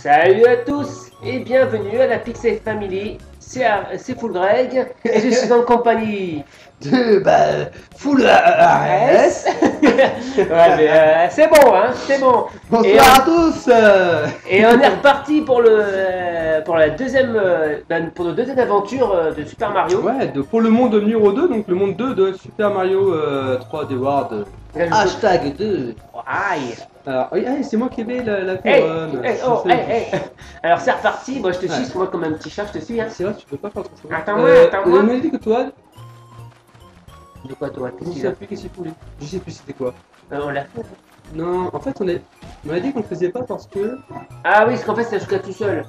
Salut à tous et bienvenue à la Pixel Family. C'est Full Greg et je suis en compagnie de Full AS. Ouais, mais c'est bon, hein, c'est bon. Bonsoir à tous. Et on est reparti pour la deuxième pour notre deuxième aventure de Super Mario. Ouais, pour le monde numéro 2, donc le monde 2 de Super Mario 3D World. Hashtag 2. Aïe. Alors, oui, c'est moi qui vais la Hey, couronne. hey. Alors c'est reparti, moi je te suis, moi comme un petit chat, je te suis, hein. C'est vrai, tu peux pas faire trop ça. Attends-moi. On m'a dit que toi, De quoi toi? je sais plus qu'est-ce qu'il voulait. Je sais plus c'était quoi. On l'a fait. Non, en fait, on m'a dit qu'on le faisait pas parce que. Ah oui, parce qu'en fait c'est un jusqu'à tout seul.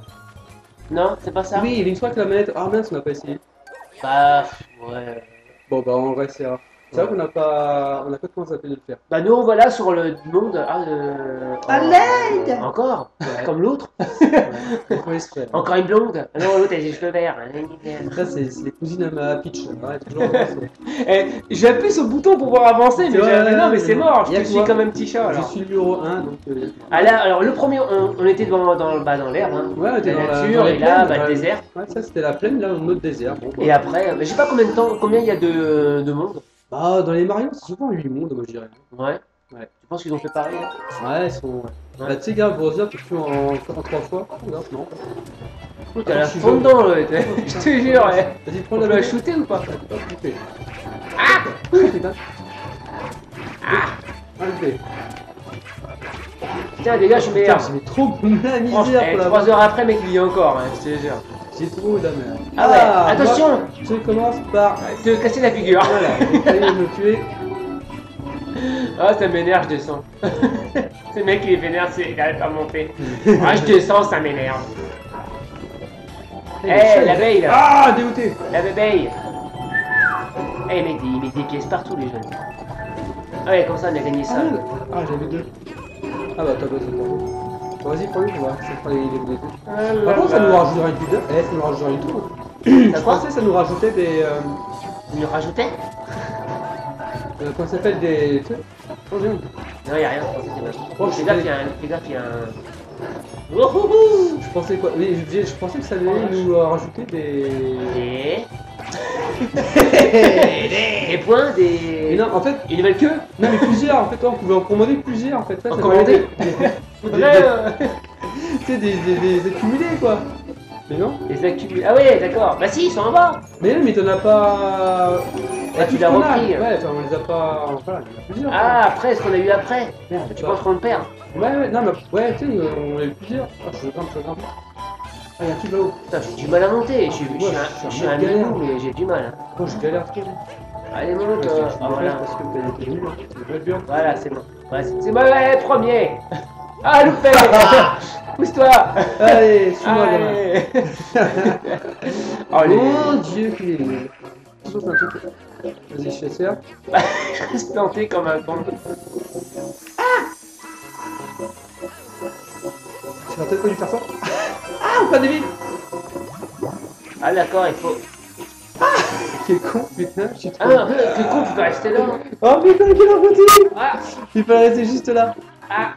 Non, c'est pas ça? Oui, il y a une fois que la manette. Ah mince, on n'a pas essayé. Bah, ouais. Bon, bah, on restera. C'est vrai qu'on n'a pas commencé à de le faire. Bah nous on va là sur le monde. À l'aide. Encore comme l'autre. On peut se faire. Encore une blonde. Ah non, l'autre elle a les cheveux verts. Ça, c'est les cousines à ma Peach. Ouais, toujours J'appuie sur le bouton pour pouvoir avancer, mais, Ouais, non mais c'est mort, je y a te suis quoi comme un petit chat. Je Alors. suis numéro 1, donc. Ah là, alors le premier, on était dans l'herbe, hein. Ouais, on était la dans nature, et là, bah, le ouais. désert. Ouais, ça c'était la plaine, là, un autre désert. Bon, Et après, je sais pas combien il y a de monde. bah, dans les Mario, c'est souvent 8 mondes, moi je dirais. Ouais. Ouais. Tu penses qu'ils ont fait pareil? Ouais, ils sont. Ouais. Bah, tu sais, gars, Browser, tu fais en 3 fois. Regarde, non. T'as la je suis fond jaune. dedans, là, je te jure. Ouais. Vas-y, prends On la peut la manette. shooter ou pas? Putain. Allez. Putain, les gars, je suis Putain, meilleur. j'ai trop la misère pour la 3 heures après, mec, il y a encore, hein, je te jure. J'ai trop de la merde. Ah ouais, attention. moi, je commence par. Te casser la figure. Voilà, j'ai failli me tuer. Ah, ça m'énerve, je descends. Ce mec, il est vénère, il arrête pas de monter. Ah, je descends, ça m'énerve. Eh, l'abeille, là. Ah, dégoûté. La bébé. Eh, il met des pièces partout, les jeunes. Ah ouais, comme ça, on a gagné ça. Ah, j'avais 2. Ah bah, t'as pas ça. Vas-y, prends-le, on va. Ça fera les deux. Par contre, ça nous rajoutera une vidéo. Eh, ça nous rajoutera une tour. Je pensais ça nous rajoutait des. Vous nous rajoutez? Comment ça s'appelle des. Tu sais. Oh, j'ai honte. Non, y'a rien, je pensais que c'était fais gaffe, il y a un... Wouhouhou. Je pensais quoi? Oui, je pensais que ça allait nous rajouter des. Des points, Mais non, en fait. une nouvelle queue. Non, mais plusieurs en fait. On pouvait en commander plusieurs en fait. Là, En ça commander m'avait- Tu sais, des accumulés quoi. Mais non? Les accumulés. Ah ouais, d'accord. Bah si, ils sont en bas. Mais non, mais t'en as pas. Ah, tu l'as repris. Ouais, enfin, on les a pas. Voilà, il y en a plusieurs. Ah, après, ce qu'on a eu après. Merde, Tu penses qu'on le perd? Ouais, non, mais ouais, tu sais, on a eu plusieurs. Ah, je grimpe. Ah, y'a un truc là-haut. Putain, j'ai du mal à monter. Je suis un galère. minou, mais j'ai du mal. Hein. Oh, je galère trop. Allez, monte. Ah, voilà. Parce que t'as été nul. C'est bien. Voilà, c'est bon. Ouais, c'est bon, ouais, premier. Ah, loupé. Pousse-toi. Allez, suis-moi, gamin. Allez. Oh, les... Mon dieu, qu'il est nul. Je saute un truc. Vas-y, je fais ça. Je reste planté comme un con. Tu vas peut-être pas lui faire ça. Ah, pas de vie. Ah, d'accord, il faut... Quel con, putain, je suis trop. Ah, c'est con, tu peux rester là. Oh putain, quel abruti. Ah, Il fallait rester juste là. ah.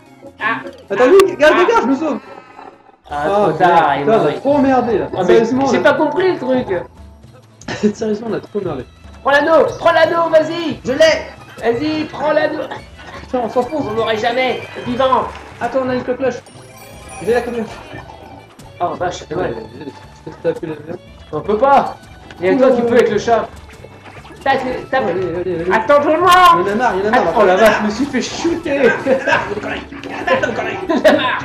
Attends, regarde, je me sauve. Ah, trop tard, il putain, on m'a... a trop merdé là. Ah, mais Sérieusement, j'ai on a- pas compris le truc. Sérieusement, on a trop merdé. Prends l'anneau, vas-y. Je l'ai. Vas-y, prends l'anneau. Tiens, on s'enfonce. On l'aurait jamais, vivant. Attends, on a une cloche. J'ai la cloche. Oh vache, c'est mal. Je peux taper la viande. On peut pas. Il y a toi qui peux avec le chat. Tape. Allez. Attends-moi. Il y en a marre, Oh la vache, je me suis fait shooter. J'en ai marre.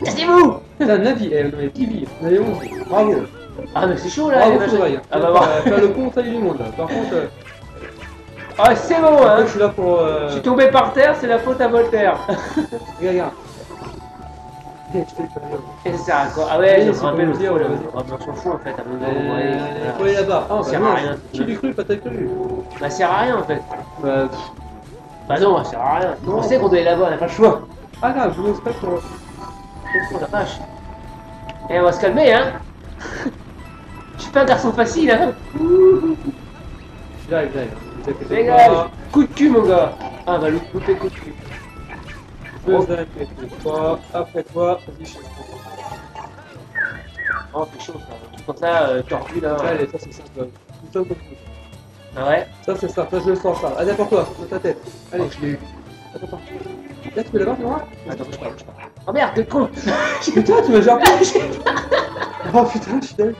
Cassez-vous. Putain, 9 vies, on avait 10 vies. On avait 11 vies. Bravo. Ah mais c'est chaud là. Bravo, les machins. Foudraille. Ah bah voir. Faire le con, salut du monde là. Par contre, Ah c'est bon hein. je suis là pour. Je suis tombé par terre, c'est la faute à Voltaire. Regarde. Je fais pas bien. Et ça sert à quoi? Ah ouais, Oui, je me c'est rappelle pour le dire, fou, là. vas-y. Ah, mais on s'en fout en fait, à mon Il avis. faut aller là-bas. Ah, Ça sert bah à non, rien. qui lui cru, pas t'as cru. Bah, ça sert à rien en fait. Bah, Bah non, ça sert à rien. Non. On sait qu'on doit aller là-bas, on n'a pas le choix. ah grave, je vous pas pour. Oh la vache. Et on va se calmer, hein. Je suis pas un garçon facile, hein. J'arrive. Ne t'inquiète Dégage. pas. Coup de cul, mon gars. Ah, on va louper coup de cul. Je vais toi, après toi, vas-y, je suis. Oh, c'est chaud ça. Comme ça, tordu là. Allez, ça c'est ça. Ça, Ah ouais? ça c'est ça, ça je le sens ça. Allez, pour toi, dans ta tête. Allez, Oh, je l'ai eu. attends. Là, tu peux l'avoir, tu vois? Attends, je parle. Oh merde, t'es con! Putain, tu m'as genre. Oh putain, je suis dingue.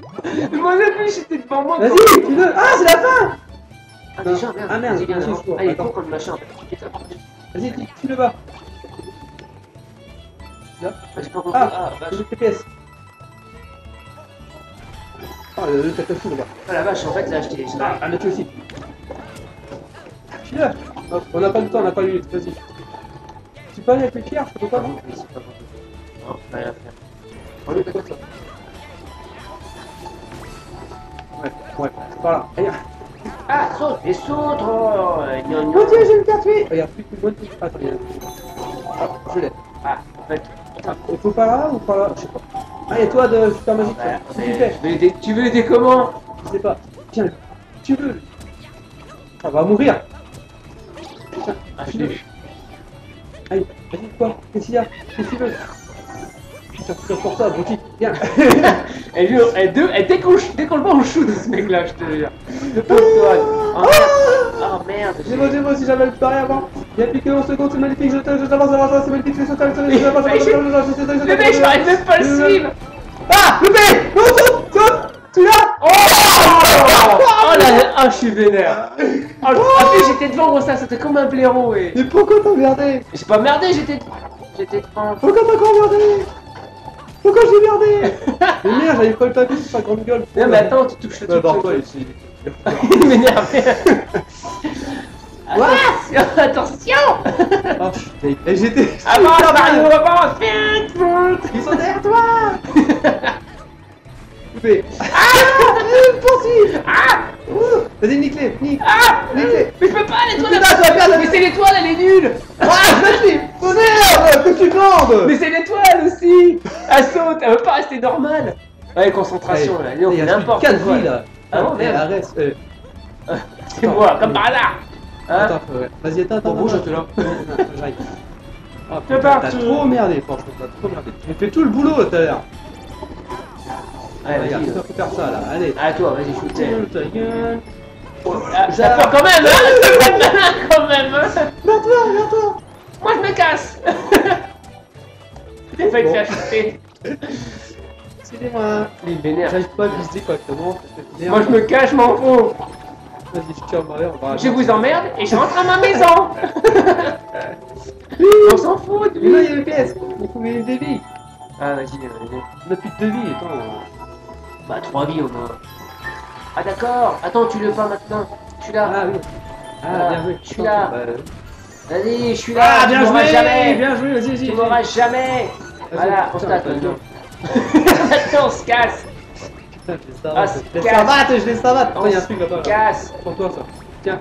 Moi non plus, j'étais devant moi. Vas-y, tu veux. Ah, c'est la fin! Ah déjà, merde. Ah, merde, Vas-y, viens je suis devant. chaud. Ah, il est Attends. con comme le machin en fait. Putain, Vas-y, tu le bats. Là. j'ai pas compris. Ah, Ah, vache. le TPS. Ah, le tatafou là-bas. Ah la vache, en fait là, je t'ai. Ah, là tu aussi. Je suis là. Hop, on n'a pas le temps, on n'a pas lu. Vas-y. Tu peux aller avec les pierres, je peux pas. Non, c'est pas bon. Non, pas rien à faire. On est comme ça. Ouais, c'est par là. Allez. Ah, saute, et saute! Oh, gnon, Mon gnon. dieu, j'ai une carte, oui. Regarde, plus que bonne. Attends, regarde. Ah, je l'ai. Ah, en fait. Ah, il faut par là ou par là? Je sais pas. Ah, et toi de super magique, Bah, ça. Tu fais? tu veux aider comment? Je sais pas. Tiens, tu veux. On va mourir. Ah, je l'ai eu. Allez, vas-y, quoi? Qu'est-ce qu'il y a? Qu'est-ce que tu veux? Putain, c'est pour ça, Bruti. Viens. Et lui, dès qu'on le voit, on shoot ce mec-là, je te jure. Le pauvre Toad. Oh merde. Oh merde. J'ai moi si j'avais le pari avant. Il y a plus que 11 secondes, c'est magnifique, je t'avance, c'est magnifique, c'est total, Le mec, j'arrive même pas à le suivre. Ah, le mec! Non, saute! Tu l'as? Oh là, ah, je suis vénère. Oh, après, j'étais devant, gros, ça, c'était comme un blaireau. Et... Mais pourquoi t'as merdé? J'ai pas merdé, j'étais devant. Pourquoi t'as encore merdé? Pourquoi j'ai merdé? Mais merde, j'avais pas le papier sur sa grande gueule. Non, mais attends, tu touches le truc. Barre-toi ici. Il m'énerve. Attention, attention. Oh, putain. Et j'étais. Avance, Mario, avance. Ils sont derrière toi. Coupé. Ah, poursuis. Ah, Vas-y, nique-les, nique. ah, Nique-les. mais je peux pas, l'étoile. Putain, tu vas perdre. Mais c'est l'étoile, elle est nulle. Ah, vas-y. Oh merde, que tu bandes. Mais c'est l'étoile aussi. Elle saute, elle veut pas rester normale. Ouais, concentration là, on fait n'importe quoi. 4 vies là. Ah bon, merde. Arrête. C'est moi, comme par hasard. Hein? Attends, ouais. Vas-y, attends. Bon, bouge, j'étais là. J'arrive. Oh, C'est putain, parti. t'as trop merdé, franchement, t'as trop merdé. Tu fais tout le boulot tout à l'heure. Allez, Regarde, vas-y. tu peux faire ça là, allez. À toi, vas-y, shoot. Ta gueule. Ah, ça peur quand même, hein. Ça peut être malin quand même, hein. Viens-toi. Moi, je me casse. T'es failli te faire shooter. Excusez-moi. Il est vénère. J'arrive pas à viser correctement. Moi, je me cache, je m'en fous. Vas-y, je tire en arrière, on va. Je vous emmerde et je rentre à ma maison. On s'en fout. Mais là, il y a une pièce. Il faut gagner des vies. Ah, vas-y, vas-y. On a plus de 2 vies, attends. Bah, 3 vies au moins. Ah, d'accord. Attends, tu le pas maintenant. Je suis là. Ah oui. Ah, bien joué. je suis là. Bah, Vas-y, je suis là. Ah, tu bien m'auras joué. jamais. Bien joué, vas-y. Tu m'auras jamais. Voilà, on se casse maintenant. Attends, on se casse. Je Ah, les casse. savate, je les savate. On Attends, il y a un se truc là-bas. Là. casse. Pour toi, ça. Tiens.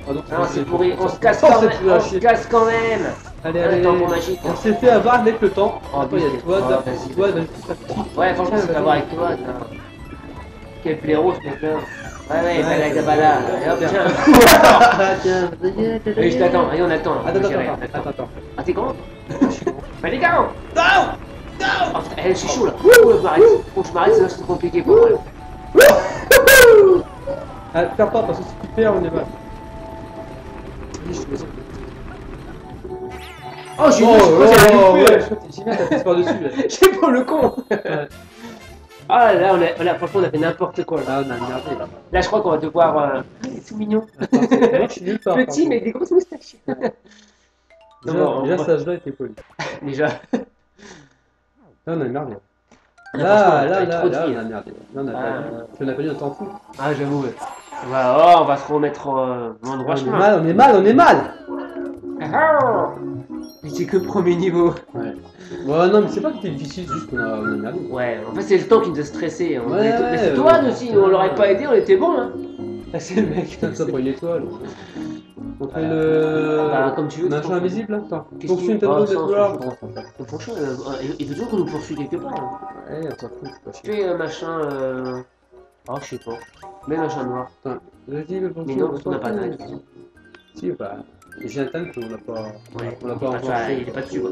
Oh, non, Non, c'est pourri. On se casse Oh, quand c'est même. pourri à On se chier. casse quand même. Allez, Un allez. tambour magique. On s'est fait avoir avec le temps. Oh, Attends, il y a bisous. toi, Oh, vas-y. toi, petit à petit. Ouais, franchement, c'est Tiens, pas voir avec toi. Quel blaireau ce mec-là. Ouais, ouais, bala gabala. Et hop, tiens. Ah, tiens, Oui, je t'attends. Allez, on attend. Là. Attends. Ah, t'es grand? Bah, les gars! Non. Oh putain, je suis chaud là. Ouh, je m'arrête. Faut que je m'arrête, sinon c'est trop compliqué pour moi. Ah, perds pas, parce que si tu perds, on est mal. Oui, je suis désolé. Oh, j'ai Oh, vu, ouais, j'ai j'ai bien, t'as pris par-dessus, là. J'ai pas le con. Ouais. Ah là, franchement, on a fait n'importe quoi là. Ah, on a merdé, là. Là, je crois qu'on va devoir. C'est tout mignon. Attends, moi, je suis nulle part. Petit, mais avec des grosses moustaches. Déjà, cet âge-là était poli. Déjà. Là, on a merdé. Ah, franchement, Là, on a trop de on vie, a hein. merdé. Là, on a Ah. pas. Tu en as pas dit, on t'en fout. Ah, j'avoue. Ouais. On va se remettre en droit chemin. On est mal. Ah, mais c'est que le premier niveau. Ouais. Ouais, non, mais c'est pas que t'es difficile, c'est juste qu'on a merdé. Ouais, en fait, c'est le temps qui nous a stressé. Ouais, Mais c'est ouais, toi ouais. aussi, on l'aurait pas aidé, on était bon hein. Ah, c'est le mec. Putain, ça pour une étoile. On fait Bah, comme tu veux. Machin invisible là. Attends. Qu'est-ce Poursuis une qu'il- tête Ah, de ça, dollars. Le prochain, il veut toujours qu'on nous poursuive quelque part. Hein. Ouais, on s'en fout, c'est pas chier. Fais machin. Ah, je sais pas. Mets machin noir. Attends, vas-y, le Mais non, parce qu'on n'a pas de tank. tank. Si, bah. J'ai un tank, on l'a pas. Ouais. On l'a pas Enfin, encore il fait. est pas dessus quoi.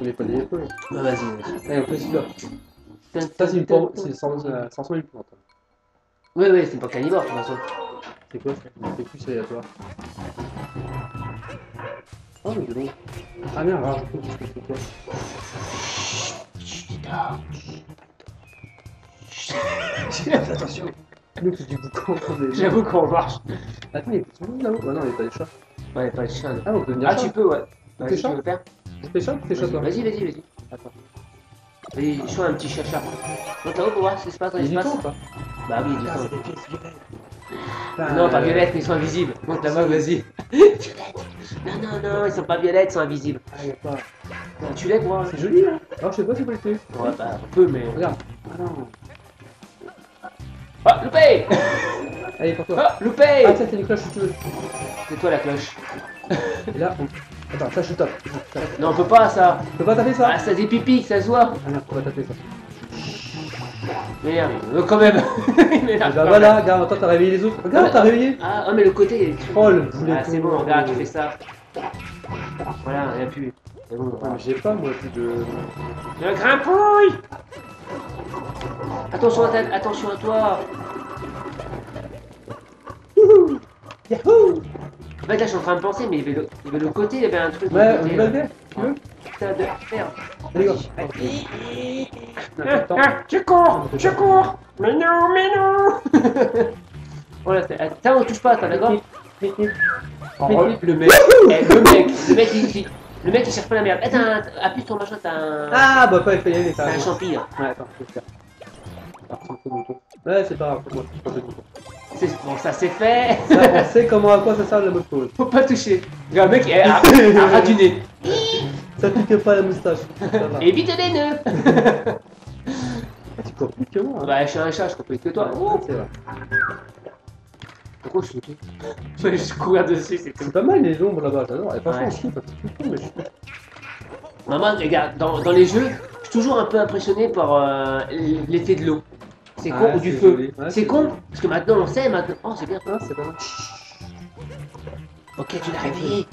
On est pas des épaules. Bah, vas-y, vas-y. Allez, on fait celui-là. Ça, c'est une forme. C'est sans une plante. Oui, oui, c'est pas carnivore de toute façon. C'est quoi ça? C'est plus aléatoire. Oh, mais dis donc. Ah merde, alors je sais c'est quoi. Attention. Nous, c'est du boucan. J'avoue qu'on marche. Attends, il y a tout le monde là-haut. Ah non, il n'y a pas des chats. Ouais, pas de chien. Ah, on peut venir. Ah, tu peux, ouais. Tu Vas-y, fais chat? tu veux faire? Tu fais chat ou tu fais chat toi? Vas-y, vas-y, vas-y. Attends. Vas-y, je suis un petit chacha. Monte là-haut pour voir ce qui se passe dans Il y a du l'espace. temps ou pas? Bah oui, du Ah, temps. c'est des pièces violettes. Non, pas violettes, mais ils sont invisibles. Monte là-bas, vas-y. Violettes. Non, non, non, ils sont pas violettes, ils sont invisibles. Ah, y a pas. Tu l'aides, moi. C'est joli là. Alors, je sais pas si vous le faites. Ouais, bah, un peu, mais. Regarde. Ah non. Ah, loupé. Allez, pour toi. Ah, loupé. Ah, tiens, t'as une cloche si tu veux. C'est toi la cloche. Et là, on. Attends, ça je tape. Non, on peut pas, ça. Tu peux pas taper ça? Ah, ça des pipis, ça se voit. Ah merde, on va taper ça. Merde, quand même. Il m'énerve Et bah quand voilà, même. regarde, toi t'as réveillé les autres. Regarde, t'as réveillé. Ah, oh, mais le côté. Oh le boulet. Ah, c'est bon, regarde, tu fais ça. Voilà, il n'y a plus. C'est bon. Ah, mais j'ai pas moi plus de. Le grimpouille. Attention à toi. Yahoo! En fait, là, je suis en train de penser, mais il y avait le côté, il y avait un truc. Ouais, de on côté, y là. va le faire, tu veux? Putain de merde. Allez, go! Je cours. Mais non. Voilà, attends, on touche pas, t'as d'accord? Le mec, le mec, il cherche pas la merde. Attends, appuie sur ton machin, t'as un. Ah, bah pas, il faut y aller, T'as un champi, hein. Ouais, attends, faut le faire. Alors, c'est un peu mouton. Ouais, c'est pas grave, pour moi, c'est pas de mouton. Bon, ça c'est fait. Ça, on sait comment, à quoi ça sert le mode pause. Faut pas toucher. Le mec, a ras du nez. Ça pique pas la moustache. Ça va. Évite les nœuds. Tu cours plus que moi. Hein. Bah, je suis un chat, je comprends que toi. Ouais, c'est vrai. Pourquoi je suis tout? Je vais juste courir dessus, c'est tout. C'est pas mal les ombres là-bas, j'adore. Et franchement, Ouais. je kiffe, parce que tout le temps, mais je kiffe. Maman, regarde, dans les jeux, je suis toujours un peu impressionné par l'effet de l'eau. C'est con, Ouais, ou du c'est feu. joli. Ouais, C'est c'est con, joli. parce que maintenant on sait, maintenant. Oh, c'est bien. Ah, c'est pas mal. Ok, tu l'as réveillé.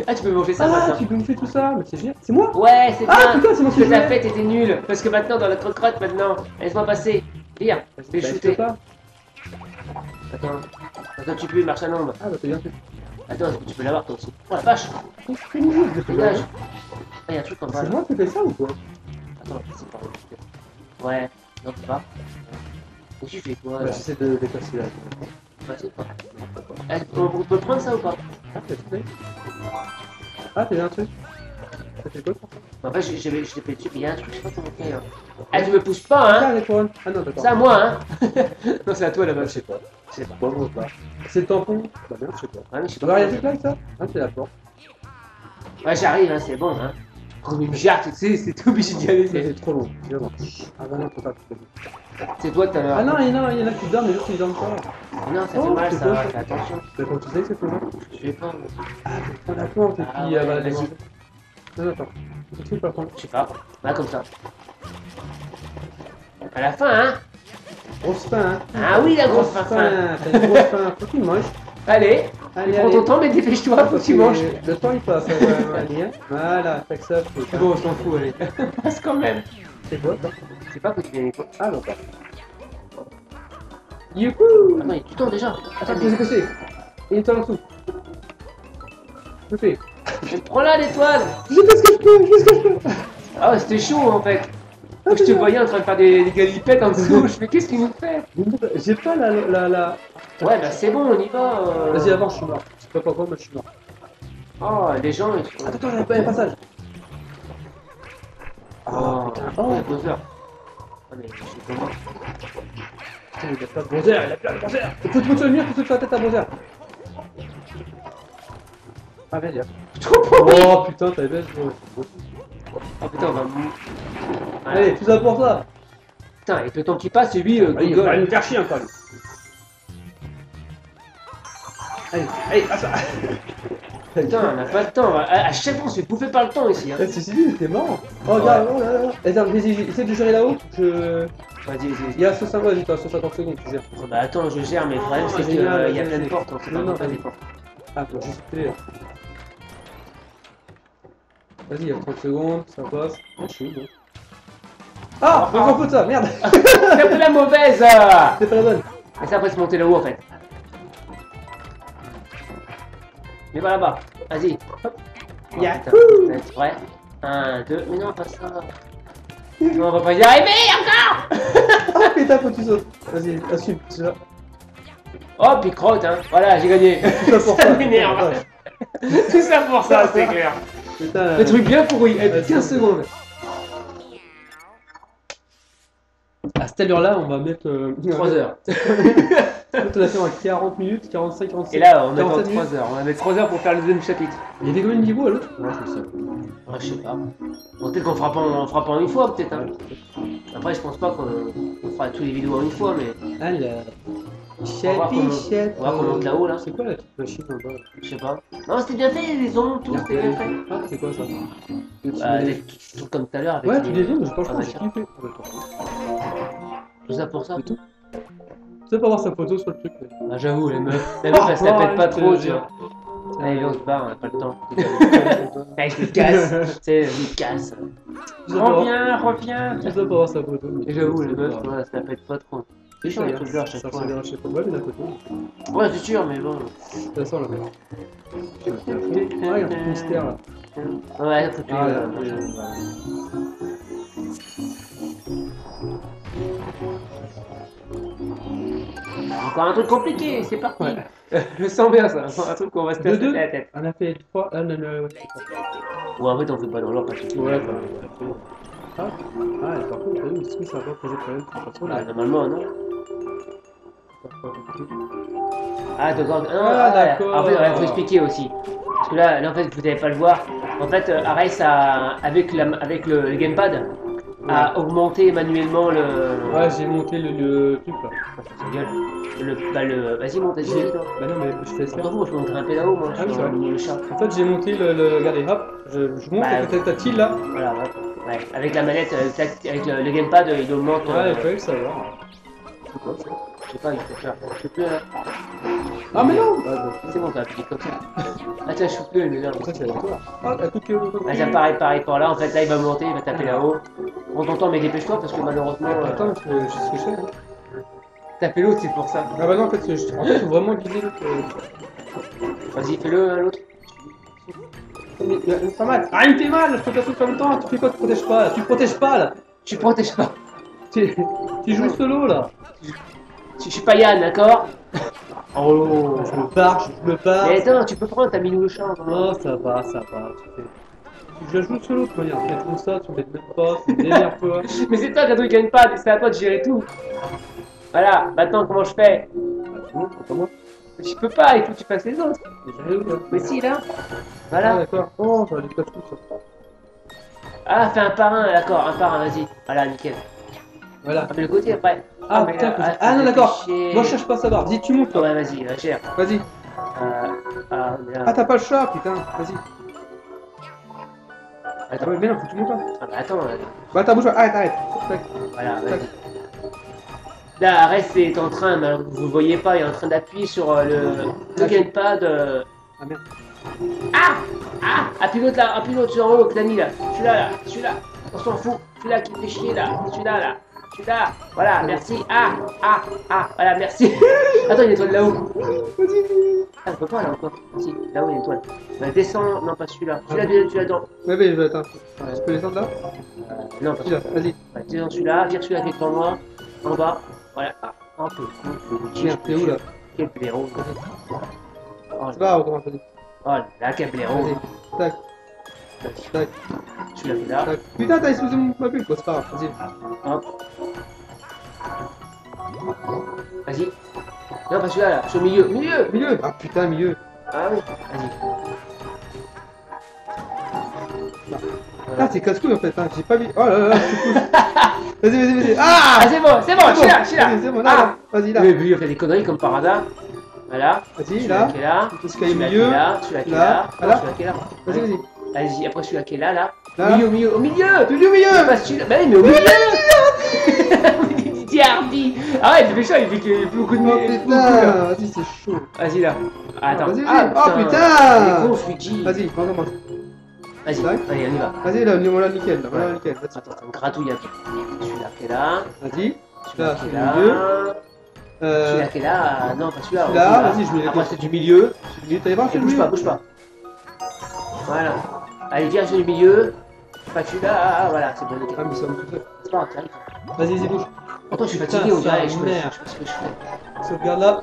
Ah, tu peux manger ça Ah, maintenant. tu peux me faire tout ça, mais c'est génial. C'est moi? Ouais, c'est Ah, bien. putain, c'est moi Ce qui que t'as jouais. fait, t'étais nul. Parce que maintenant, dans la crotte maintenant, laisse-moi passer. Viens, je vais Bah, je shooter. peux pas. Attends, tu peux, il marche à l'ombre. Ah, bah, t'as bien fait. Attends, est-ce que tu peux l'avoir toi aussi? Oh la vache, Oh, c'est nul, je fais dégage. pas. Ah, y'a un truc en bas C'est là. moi qui fais ça ou quoi? Attends, c'est pas vrai. Ouais, non, c'est pas. Et tu fais quoi Bah, là? j'essaie de dépasser là. Bah, c'est pas. On peut prendre ça ou pas? Ah, t'as tout fait? Ah, t'as bien un truc? Ça fait quoi? En fait, je l'ai fait dessus, mais y'a un truc, je sais pas comment faire. Ah, tu me pousses pas, hein? Ah, les couronnes. Ah non, d'accord. C'est à moi, hein? Non, c'est à toi Bah, là-bas. je sais pas. Je sais pas. Bon, bon, pas. C'est le tampon? Bah, bien, je sais pas. Ouais, mais je sais pas. Alors, il y a comment des plaques, ça? Ah, c'est la porte. faire. Ouais, j'arrive, hein, c'est bon, hein. Comme une jarte, tu sais, c'est obligé d'y aller. C'est trop long. Viens voir. Ah, bah non, faut pas. C'est toi tout à l'heure. Ah non, il y en a qui dorment, les autres ils dorment pas. Non, ça fait Oh, mal, c'est ça, quoi, va, ça fais attention. Mais quand tu sais que c'est mal. Je fais pas. Prends la plante et Ah puis ouais, elle va aller vas-y. manger. Non, attends. Je sais pas prendre. Je sais pas. Là, comme ça. À la fin, hein? Grosse faim, hein. Ah oui, la grosse faim. T'as une grosse faim. Faut que tu manges. Allez, Allez, prends ton temps, mais dépêche-toi, faut que Parce tu manges. Le temps il passe. Allez, hein. Voilà, tac ça. C'est bon, on s'en fout, allez. Passe quand même. C'est quoi ça? C'est pas que tu viens quoi. Ah, non, pas. Youhou! Attends, il y a du temps déjà. Attends, qu'est-ce que c'est? Il est en dessous. Je fais. Prends-la l'étoile. Je fais ce que je peux, je fais ce que je peux. Ah ouais, c'était chaud en fait. Donc, je te voyais en train de faire des galipettes en dessous. Je fais, qu'est-ce qu'il nous fait? J'ai pas la. Ouais, bah c'est bon, on y va. Vas-y, avant, je suis mort. Je sais pas pourquoi, mais je suis mort. Oh, les gens, ils sont. Attends, il y a un passage. Oh, putain. oh, Oh. le buzzer. Ah, mais je sais comment. Putain, il a plein de bronzer, il a plein de bronzer. Faut te sur le mur, faut te faire la tête à bronzer. Ah, vas-y. Trop pourri. Oh putain, t'as belle. Oh putain, on va mou. Voilà. Allez, tout ça pour ça. Putain, avec le temps qui passe, lui, Allez, il va Google. me faire chier encore lui. Allez, allez, à ça. Putain, on n'a pas le temps. À chaque fois, on se fait bouffer par le temps ici. Hein. Ceci dit, c'était marrant. Oh, regarde, oh là là. Attends, vas-y, essaie de gérer là-haut. Vas-y, vas-y. Il y a 150, vas-y, t'as 150 secondes, tu gères. Oh, bah attends, je gère, mais le problème, c'est Oh, qu'il génial, y a plein de génial. portes. On sait Non, pas non, des vas-y. portes. Ah, faut juste télé. Vas-y, il y a 30 secondes, ça passe. Ah, je suis où, bon. Ah, faut que j'en foute ça, merde. T'as pris la mauvaise. C'est pas la bonne. Et ça après se monter là-haut en fait. Mais va là-bas. Vas-y. Yahoo! T'es prêt? 1, 2. Mais non, pas ça. Non, on va pas y arriver encore. Ah putain, faut que tu sautes. Vas-y, assume, c'est là. Oh, puis crotte, hein. Voilà, j'ai gagné. Tout ça pour Ça ça. m'énerve. Tout ça pour ça, c'est clair. Putain. Le truc bien pourri. 15 secondes. À cette allure-là, on va mettre 3 heures. On a fait en 40 minutes, 45, 46. Et là, on met 47 3 heures. On va mettre 3 heures pour faire le deuxième chapitre. Il y avait combien de niveaux à l'autre? Ouais, c'est ça. Ah, je sais pas. Bon, peut-être qu'on fera pas en une fois, peut-être. Hein. Après, je pense pas qu'on fera tous les vidéos en une fois, mais Alors. On va voir comment on monte là-haut là. C'est quoi la petite machine en bas? Je sais pas. Non, c'était bien fait, les ondes, tout, c'était bien fait. Ah, c'est quoi ça? Bah, des trucs comme tout à l'heure. avec Ouais, les- tu les as, mais je pense Ah, que j'ai machin. kiffé. Tout ça pour ça. C'est tout. C'est pour voir sa photo sur le truc. Ah, j'avoue, les meufs, elle se la pète pas trop, tu vois. Allez, on se barre, on a pas le temps. Allez, je me casse. Tu sais, je me casse. Reviens, reviens. Tout ça pour voir sa photo. mais- Et j'avoue, les meufs, ouais, ça la pète pas trop. C'est chiant les trucs là à chaque Ça fois. ressemble à chaque fois. Ouais, mais d'un côté. Ouais, c'est sûr, mais bon. Ça sent la merde. Ah, il y a un truc mystère là. Ouais, faut que tu. Ah, là, Encore un truc compliqué, c'est parti. Ouais. Je sens bien ça, un truc qu'on va se De casser deux. la tête. On a fait 3. Ah, non, non, Ou en fait, on fait pas dans l'ordre parce que. ouais, ah, ah, et par contre, t'as vu, est-ce que ça va poser problème de toute façon Bah, là? normalement, non. Ah, d'accord. Ah, d'accord. En fait, il faut expliquer aussi. Parce que là, en fait, vous n'allez pas le voir. En fait, Ares, avec le gamepad, a augmenté manuellement le. Ouais, j'ai monté le truc là. Ah, ça gueule. Vas-y, monte, vas-y, toi. Bah non, mais je fais ça. Je m'en fous, je peux grimper là-haut, moi. Ah oui, Je c'est vrai. suis le chat. En fait, j'ai monté regardez, hop, je monte Bah, avec ta tactile là. Voilà, ouais. Ouais. Avec la manette, avec le gamepad, il augmente. Ouais, il fallait le savoir. C'est quoi ça? Je sais pas, il fait peur. Je sais plus. Ah, mais non! C'est bon, t'as appliqué comme ça. Ah, tiens, je suis plus, mais là. Ça, c'est la toi. Ah, un coup de queue. Ah, tiens, pareil par là. En fait, là, il va monter, il va taper là-haut. Prends ton temps, mais dépêche-toi parce que malheureusement. Attends, je sais ce que je fais. Taper l'autre, c'est pour ça. Ah, bah non, en fait, faut vraiment guider l'autre. Vas-y, fais-le, l'autre. Pas mal. Ah, il me fait mal, je peux faire tout en même temps. Tu fais quoi? Tu protèges pas là? Tu protèges pas là? Tu protèges pas. Tu joues solo là? Je suis pas Yann, d'accord? Oh. Je me barre, je me barre. Mais attends, tu peux prendre, t'as mis nous le champ. Non, ça va, ça va. Je joue solo, tu vois. Fais tout ça, tu m'aides même pas, tu m'énerves toi. Mais c'est toi qui as truc gagne pas, c'est à toi de gérer tout. Voilà, maintenant comment je fais? Comment? Je peux pas, il faut que tu fasses les autres. J'arrive où là? Mais si, là. Ah, Voilà. d'accord. Oh, ça va pas tout ça. Ah, fais un par un, d'accord, un par un, vas-y. Voilà, nickel. Voilà. Ah, mais le côté après. Ah, mais putain, là, ah non, d'accord. chier. Moi, je cherche pas à savoir. Dis, tu montes toi. Ouais, vas-y, gère. Vas-y. Mais là. Ah, t'as pas le chat, putain. Vas-y. Attends. Ah, ouais, mais non, faut que tu montes là. Ah, bah attends, Bah, t'as bouge, arrête, arrête. Tac. voilà, vas-y. Là, Arès est en train, mais vous ne voyez pas, il est en train d'appuyer sur le gamepad. Ah, merde. Appuie l'autre là, appuie l'autre sur en haut que t'as mis là. Celui-là, on s'en fout. Celui-là qui me fait chier là, celui-là. Voilà, merci. Voilà, merci. Attends, il y a une étoile là-haut. Ah, on peut pas là encore. Si, là-haut, il y a une étoile. Descends, non, pas celui-là. Celui-là dedans. Ouais, mais attends. Tu peux descendre là? Non, pas Celui-là, vas-y. descends celui-là, vire celui-là qui est en moi. En bas. Voilà. Un peu. Merde, t'es où là? Quel blaireau. Oh, C'est pas grave, vas-y. là, quel blaireau. Vas-y. Tac, tac, Celui-là qui est là. tac. Putain, t'as explosé ma bulle, quoi, c'est pas grave, vas-y. Hop. Vas-y. Non, pas celui-là, là. Je suis au milieu. Milieu! Ah putain, milieu! Ah oui. Vas-y. Ah, c'est casse-couille en fait, hein. J'ai pas vu. Oh là là, c'est cool. Vas-y. Ah! Ah, c'est bon, je suis là. Vas-y, c'est bon, là, vas-y, là. Oui, lui, il a fait des conneries comme par hasard. Voilà. Vas-y, Celui-là là. qui est là. L'escalier Celui-là qui milieu. est là. Celui-là qui est Là. là. Voilà. Celui-là qui est là. Vas-y. Vas-y, après celui-là qui est là. Là. Au milieu. Tu es au milieu! Pas celui-là. Bah oui, mais au milieu. Didier Hardy. Arrête, il fait chaud, il fait qu'il y a plus beaucoup de Oh beaucoup de putain! couleurs. Vas-y, c'est chaud. Vas-y là. Attends. Vas-y, Ah, oh putain! Il est con, je lui dis. Vas-y, recommence. Vas-y, Ouais. allez, on y va. Vas-y, là, voilà, nickel. Là, voilà, Ouais. nickel. Vas-y. Attends, ça me gratouille un peu. Celui-là qui est là. Vas-y. Celui-là Là, qui est c'est le milieu. là. Celui-là qui est là. Non, pas celui-là. Celui-là, celui-là. vas-y, je mets les Après, deux. c'est du milieu. T'allais voir Et celui bouge du pas, milieu? bouge pas. Voilà. Allez, direction du milieu. Pas celui-là. Voilà, c'est bon, nickel. Ah, mais ça me tout fait. C'est pas grave, t'arrives. Vas-y, bouge. Pourtant, je suis Putain, fatigué, on ça dirait. Je sais merde. pas ce que je fais. Sauvegarde là.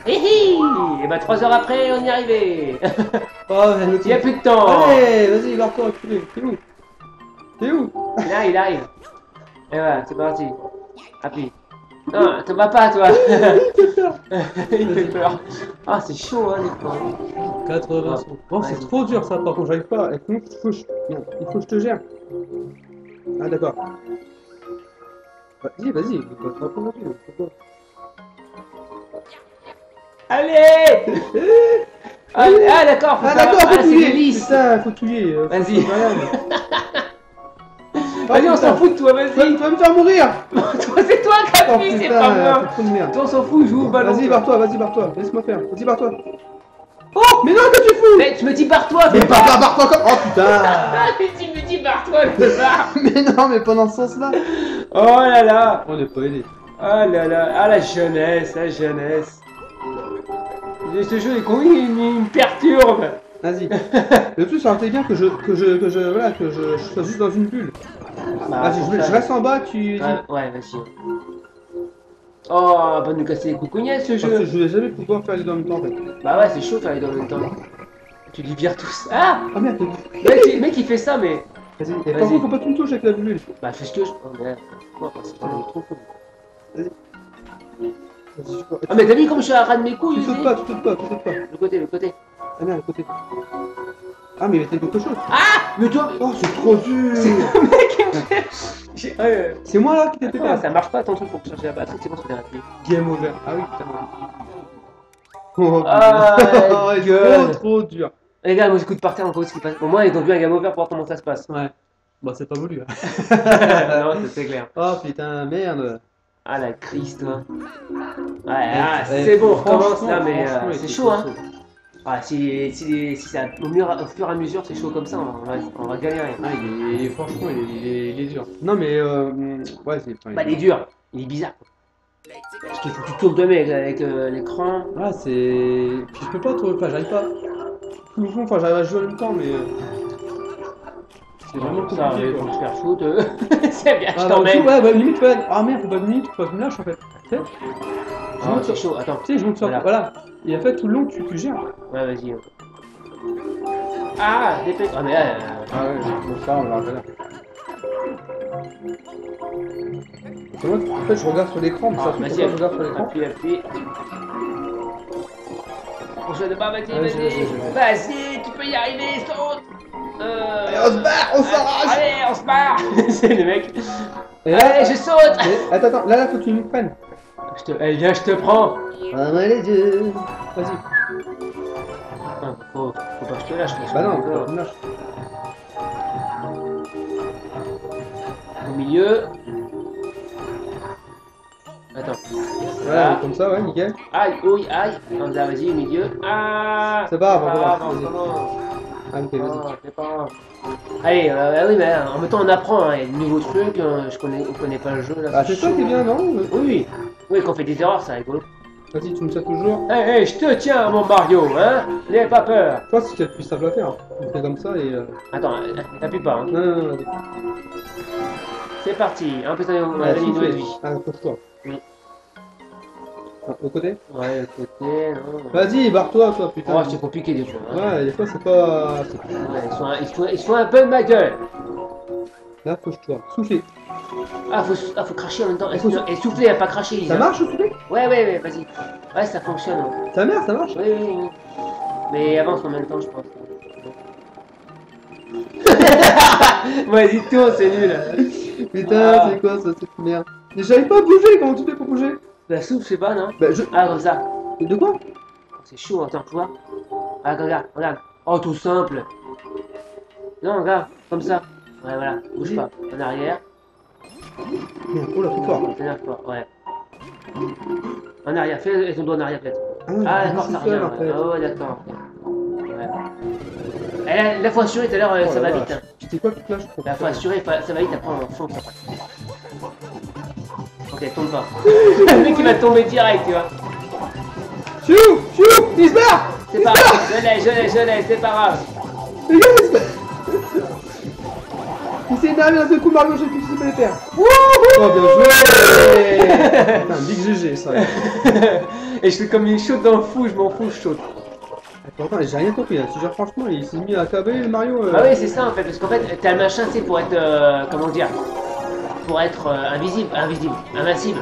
Et bah 3 heures après, on y est arrivé. Oh, Il y a plus de temps. Allez, vas-y, barre-toi, reculez. T'es où? T'es où? Là, il arrive. Et voilà, c'est parti. Appuie. Non, te vas pas, toi. Il fait peur. Ah, c'est chaud, hein, les plans. 80 sous. Oh, c'est Vas-y. trop dur ça, par contre, j'arrive pas. Il faut que je te gère. Ah, d'accord. Vas-y, vas-y, faut pas te non plus. Faut pas. Allez. Ah, d'accord, faut Ah, faire- d'accord, ah, faut c'est touiller. des lisses. Putain, faut touiller. Vas-y. Oh, Vas-y, on s'en putain. fout de toi, Tu vas-y. vas me faire mourir. Toi, c'est toi qui Oh appuie, c'est putain, pas moi. c'est trop de merde. Toi, on s'en fout, joue au ballon. Vas-y, barre-toi, laisse-moi faire. Vas-y, barre-toi. Oh. Mais non, qu'est-ce que tu fous? Mais tu me dis barre-toi, Mais fais pas, barre-toi comme. Oh putain. Ah, mais tu me dis barre-toi, je barre. Mais non, mais pas dans ce sens-là. Oh là là. On n'est pas aidé. Oh là là, ah la jeunesse, la jeunesse. Ce jeu est con, il me perturbe. Vas-y. Le plus, ça aurait été bien que je sois juste dans une bulle. Vas-y, je reste en bas, tu. Ouais, vas-y. Oh, va nous casser les coucougnettes ce Parce que jeu. je vais jamais pouvoir faire les deux en même temps en fait. Bah ouais, c'est chaud de faire les deux en même temps. Tu les vires tous. Ah, Ah merde, le mec il fait ça, mais. vas-y. Et par contre, faut pas que tu me touches avec la bulle. Bah fais ce que je. Oh merde. Oh, c'est trop fou. Vas-y, je peux. Ah, mais t'as vu comme je suis à ras de mes couilles Tu ici. sautes pas, tu sautes pas, tu sautes pas. Le côté, le côté. Ah merde, le côté. Ah, mais il était quelque chose. Ah, mais toi. Oh, c'est trop dur. Le mec il me fait. Ouais. C'est moi là qui t'ai fait Attends, perdre. ça marche pas ton truc pour charger la batterie, c'est bon, ça fait rapide. Game over. Ah oui, putain. Oh, Ah, putain. gueule. Trop dur. Les gars, moi j'écoute par terre encore ce qui passe. Au moins ils ont vu un game over pour voir comment ça se passe. Ouais. Bon, c'est pas voulu. Hein. Non, c'est clair. Oh putain, merde. Ah la crise, toi. Ouais, Eh, c'est bon, on recommence franchement, là, mais franchement, c'est il chaud, était hein. Ah, si ça, au fur et à mesure c'est chaud comme ça, on va galérer. Ah, franchement, il est dur. Non, mais ouais, c'est pas. Bah, il est dur, il est bizarre. Quoi. Parce qu'il faut que tu tournes de même avec l'écran. Ah, c'est. Puis je peux pas trop. Enfin, j'arrive pas. Tout le fond, enfin, j'arrive à jouer en même temps, mais. C'est vraiment ça, compliqué. faut Quoi. te faire shoot. C'est bien, je Ah, t'emmène. bah, ouais, limite, ouais. Ah merde, faut pas limite, faut pas que je me lâche en fait. Tu sais, je Ah, monte c'est sur. chaud, attends. Tu sais, je monte sur. Voilà. Voilà. Et en fait, tout le long, tu gères. Ouais, vas-y. Ah, dépêche. Ah, mais là. Ah ouais, bon, ça, on verra tout à l'heure. C'est moi, en fait, je regarde sur l'écran, mais ça se trouve, Vas-y, pourquoi je regarde sur l'écran. appuie. On se pas, vas-y, Vas-y, vas-y. Vas-y, tu peux y arriver, saute. Allez, on se barre, on s'arrache. Allez, on se barre. C'est le mec. Et là, Allez, je saute. attends, là, faut que tu nous prennes. Allez, viens, je te prends. Ah, ouais, les dieux. Vas-y. Faut pas que je te lâche. Bah non, faut pas que tu me lâches. Au milieu. Attends. Voilà, comme ça, ouais, nickel. Aïe, oui, aïe. Comme ça, vas-y, au milieu. Ah. C'est pas grave, on grave, commence, vas-y. commence. Ah, ok, vas-y. Ah, c'est pas grave. Allez, oui, mais en même temps, on apprend. Hein, il y a de nouveaux trucs. On connaît pas le jeu. Là, Ah, c'est ça chaud. qui est bien, non? Oui, oui, quand on fait des erreurs, c'est rigolo. Vas-y, tu me tiens toujours. Hé, je te tiens, mon Mario, hein. N'aie pas peur. Toi, c'est le plus simple à faire. On fait comme ça et. Attends, t'appuies pas. Hein. Non, vas-y. C'est parti. Un peu, on va Ah, gagner une nouvelle souffle. vie. Ah, pousse-toi. Oui. Ah, au côté? Ouais, le côté, non. Vas-y, barre-toi, toi, putain. Oh, c'est compliqué des fois. Hein. Ouais, des fois, c'est pas. Ouais, ils sont un peu de ma gueule. Là, touche-toi. Souffler. Ah, faut cracher en même temps. Il faut Et souffler, pas cracher. Ça Lisa. marche, souffler? Ouais, vas-y. Ouais, ça fonctionne. Hein. Ça marche, ça marche? Oui. Mais avance en même temps, je pense. Vas-y, tourne, c'est nul. Putain, Ah. c'est quoi ça, cette merde? Mais j'arrive pas à bouger, comment tu fais pour bouger? La souffle, je sais pas, non? Bah, je. Ah, comme ça. De quoi? C'est chaud, attends, tu vois? Ah, regarde. Oh, tout simple. Non, regarde, comme ça. Ouais, voilà, bouge Oui. pas. En arrière. Merde, oh là, trop fort. Ouais. En arrière, fais ton doigt en arrière, peut-être. Ah, d'accord, c'est ça seul, revient. en fait. Ouais. Oh, d'accord. Ouais. La fois assurée tout à l'heure, Oh ça la va vache. vite. Hein. C'était quoi toute là je comprends La fois pas. assurée, ça va vite, après on fonce après. Ok, tombe pas. Le mec il va tomber direct, tu vois. Chou, il se barre. C'est pas grave, je l'ai, c'est pas grave. Les gars, il se barre. Il s'est énervé d'un seul coup, Mario, je sais plus si c'est pas les faire. Oh, bien joué. Putain, big GG, ça. Et je fais comme il saute dans le fou, je m'en fous, je saute. Attends, j'ai rien compris là. Genre, franchement, il s'est mis à caber Mario. Bah oui, c'est ça en fait, parce qu'en fait, t'as le machin, c'est pour être, comment dire, pour être invincible.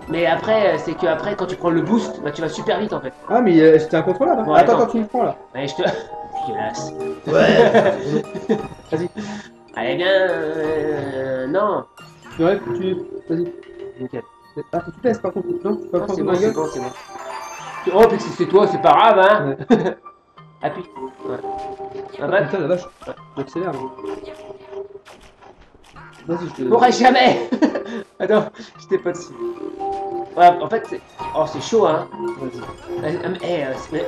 Mais après, c'est que après, quand tu prends le boost, bah tu vas super vite en fait. Ah, mais c'était incontrôlable. Hein. Ouais, attends, attends. quand tu me prends là. Allez, je te... Dégueulasse. Ouais. Vas-y. Allez, bien, non. Ouais, vas-y. Nickel. Ah, tu te laisses par contre. Non, tu peux Non, prendre c'est dans bon, la c'est gueule. bon, c'est bon. Oh, puis si c'est toi, c'est pas grave, hein. Ouais. Appuie. Ouais. Ah, Ah, bah, putain, la vache. Ouais. J'accélère. Vas-y, je te. m'aurais jamais. Attends, j'étais pas dessus. Ouais, en fait, c'est... Oh, c'est chaud, hein. Vas-y.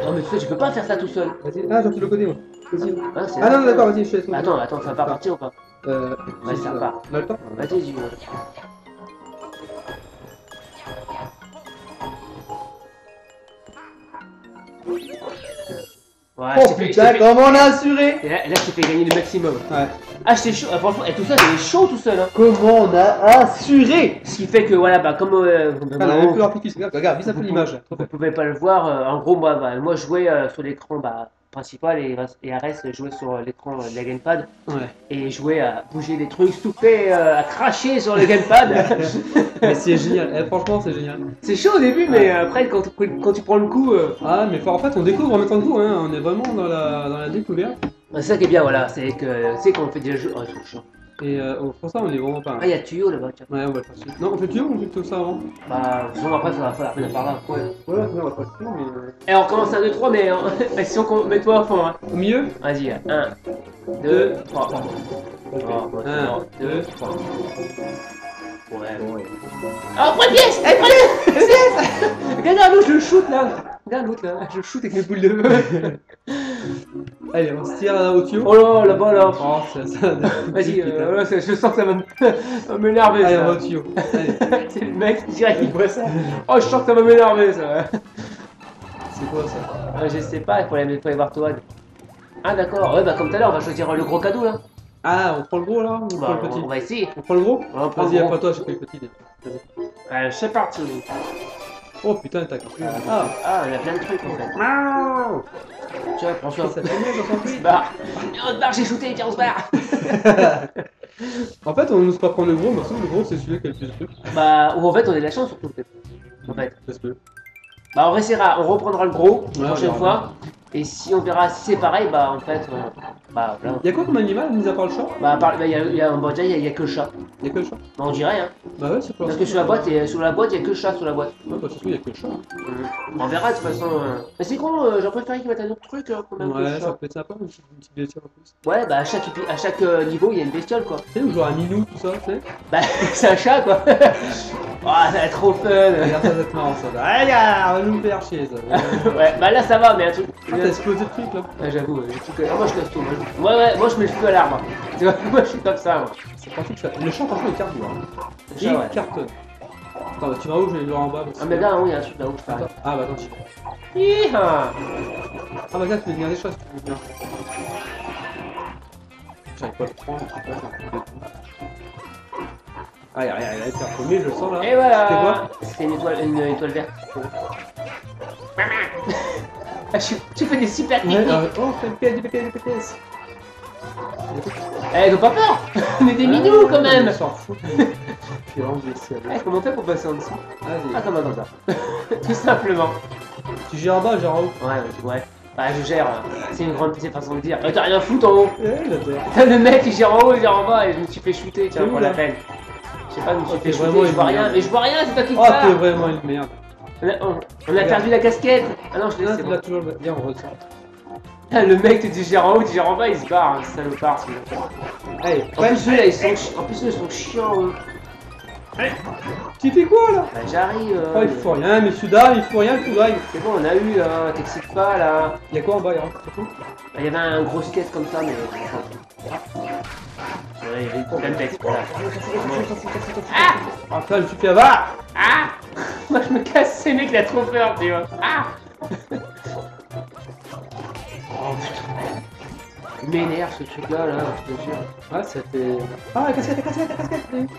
Oh, mais tu peux pas faire ça tout seul. Vas-y. Ah, genre, tu le connais, moi. Vas-y. Hein, c'est Ah non, d'accord, vas-y, je te laisse. Attends, ça va pas partir ou pas? Ouais, ça part. On a le temps. Vas-y, dis-moi. Ouais, Oh putain, comment on a assuré? Et là, je t'ai fait gagner le maximum. Ouais. Ah, j'étais chaud. Ah, franchement, et tout ça, c'est chaud tout seul. Hein. Comment on a assuré? Ce qui fait que, voilà, bah, comme Ah, on a même plus leur piquus. Regarde, vise un peu l'image. vous pouvez pas le voir, en gros, moi je jouais sur l'écran principal et Ares jouait sur l'écran de la gamepad Ouais. et jouait à bouger des trucs, souffler, à cracher sur le gamepad. Mais c'est génial. Eh, franchement, c'est génial. C'est chaud au début, mais après, quand tu prends le coup. Ah, mais en fait, on découvre en même temps que vous, hein. On est vraiment dans la découverte. C'est ça qui est bien, voilà, c'est qu'on fait des jeux. Oh, c'est chiant. Et pour ça, on est vraiment pas. Ah, il y a tuyau là-bas, tiens. Ouais, on va le faire suite. Non, on fait tuyau ou on fait tout ça avant? Bah, bon, après, ça va falloir venir par là. Ouais, on va pas le tuyau, mais. Et on recommence 1, 2, 3, mais si on met toi à fond, hein. Au milieu? Vas-y, 1, 2, 3. Ok. 1, 2, 3. Ouais. Ah, Oh, prends une pièce! Eh, prends une pièce! Regarde l'autre, je le shoot là! Regarde l'autre là, je le shoot avec mes boules de feu. Allez, on se tire au tuyau. Oh là, là-bas là! Oh, ça. Vas-y, là, je sens que ça va m'énerver. Allez, ça. on va au tuyau. Allez. C'est le mec, direct il voit ça. Oh, je sens que ça va m'énerver ça. C'est quoi ça? Je sais pas, il faut aller voir Toad. Ah, d'accord, ouais, bah comme tout à l'heure, on va choisir le gros cadeau là. Ah, on prend le gros là ou on Bah, prend le petit? on va essayer. On prend le gros? On prend Vas-y, le gros. après toi, j'ai pris le petit. Vas-y. C'est parti. Oh putain, t'as compris. Ah, il y a plein de trucs en fait. Tiens, prends ça. Ça fait mieux, j'en sens plus. Bah, on se barre, j'ai shooté, tiens, on se barre. En fait, on n'ose pas prendre le gros, mais le gros, c'est celui qui a le plus de trucs. Bah, ou en fait, on a de la chance surtout peut-être. En fait. Parce que. Bah, on essaiera, on reprendra le gros la Ouais, prochaine on fois. Et si on verra si c'est pareil, bah en fait, bah voilà. Y'a quoi comme animal, mis à part le chat? Bah, il y a un bon, déjà, il y a que le chat. Y'a que le chat? Bah, on dirait, hein. Bah ouais, c'est pas. Parce que sur la boîte, il y a que le chat sur la boîte. Ouais, bah surtout, y'a que le chat. On verra de toute façon. Mais c'est con, j'aurais préféré qu'ils mettent un autre truc quand même que le Ouais, ça chat. peut être sympa, une petite bestiole en plus. Ouais, bah à chaque niveau, il y a une bestiole quoi. Tu sais, ou genre un minou, tout ça, tu sais? Bah, c'est un chat quoi. Ah, ça va être trop fun. Regarde, ça va être marrant ça. Ah, regarde, on va nous faire chier ça. Ouais, bah là ça va, mais un truc. Ah, t'as explosé le truc là. Ah, j'avoue, les trucs. Ah, moi je casse tout. Moi je mets le feu à l'arbre. Tu vois, moi je suis comme ça. Moi. C'est pratique ça. Le chat, par contre, il cartonne. Le chat, ouais. Il cartonne. Attends, bah, tu vas où? Je vais aller voir en bas. Parce Ah, que- mais là, il y a un truc là-haut, je Attends. parle. Ah, bah attends, je... Hi-ha. Ah, bah là, tu peux venir des choses si tu veux bien. J'arrive pas à le prendre, je sais pas, c'est un truc de tout. Ah, il a été premier, je le sens là. Et voilà. C'était quoi? C'est une étoile verte. Ah, tu fais des super techniques. Oh, fais des PPS. Eh, ils ont pas peur. On est des minous quand même. On s'en fout. Je vais enlever ça. Eh, comment on fait pour passer en dessous? Ah, Vas-y. comme ça. Tout simplement. Tu gères en bas, gères en haut. Ouais. Bah, je gère. C'est une grande petite façon de dire. T'as rien à foutre en haut. J'adore. T'as le mec qui gère en haut et gère en bas et je me suis fait shooter, tiens, C'est pour où, la là? peine. Je sais pas, je me suis Oh, fait t'es shooter, vraiment je vois une rien. merde. Mais je vois rien, c'est toi qui me Oh, t'es parles. vraiment une merde. On a perdu la casquette. Ah non, je l'ai, Là, c'est tu bon. l'as toujours. Viens, on ressort. Ah, le mec te dit gère en haut, tu gères en bas, il se barre, hein, salopard celui-là. Allez, En plus, eux, là, ils sont chiants, eux. Allez. Tu fais quoi là? Bah, j'arrive. Oh, il faut rien, mais Suda, il faut rien, tout drive. C'est bon, on a eu là, t'excites pas là. Il y a quoi en bas, Yara? C'est tout? Il y avait un gros skate comme ça, mais. Ouais, il y avait une pleine tête. Voilà. Ah! Ah, ça, je suis fait avoir. Ah! Moi je me casse, c'est mec, il a trop peur, tu vois. Ah! Oh putain. Il m'énerve ce truc là, je te jure. Ah, ça fait. Ah, la casquette, la casquette, la casquette.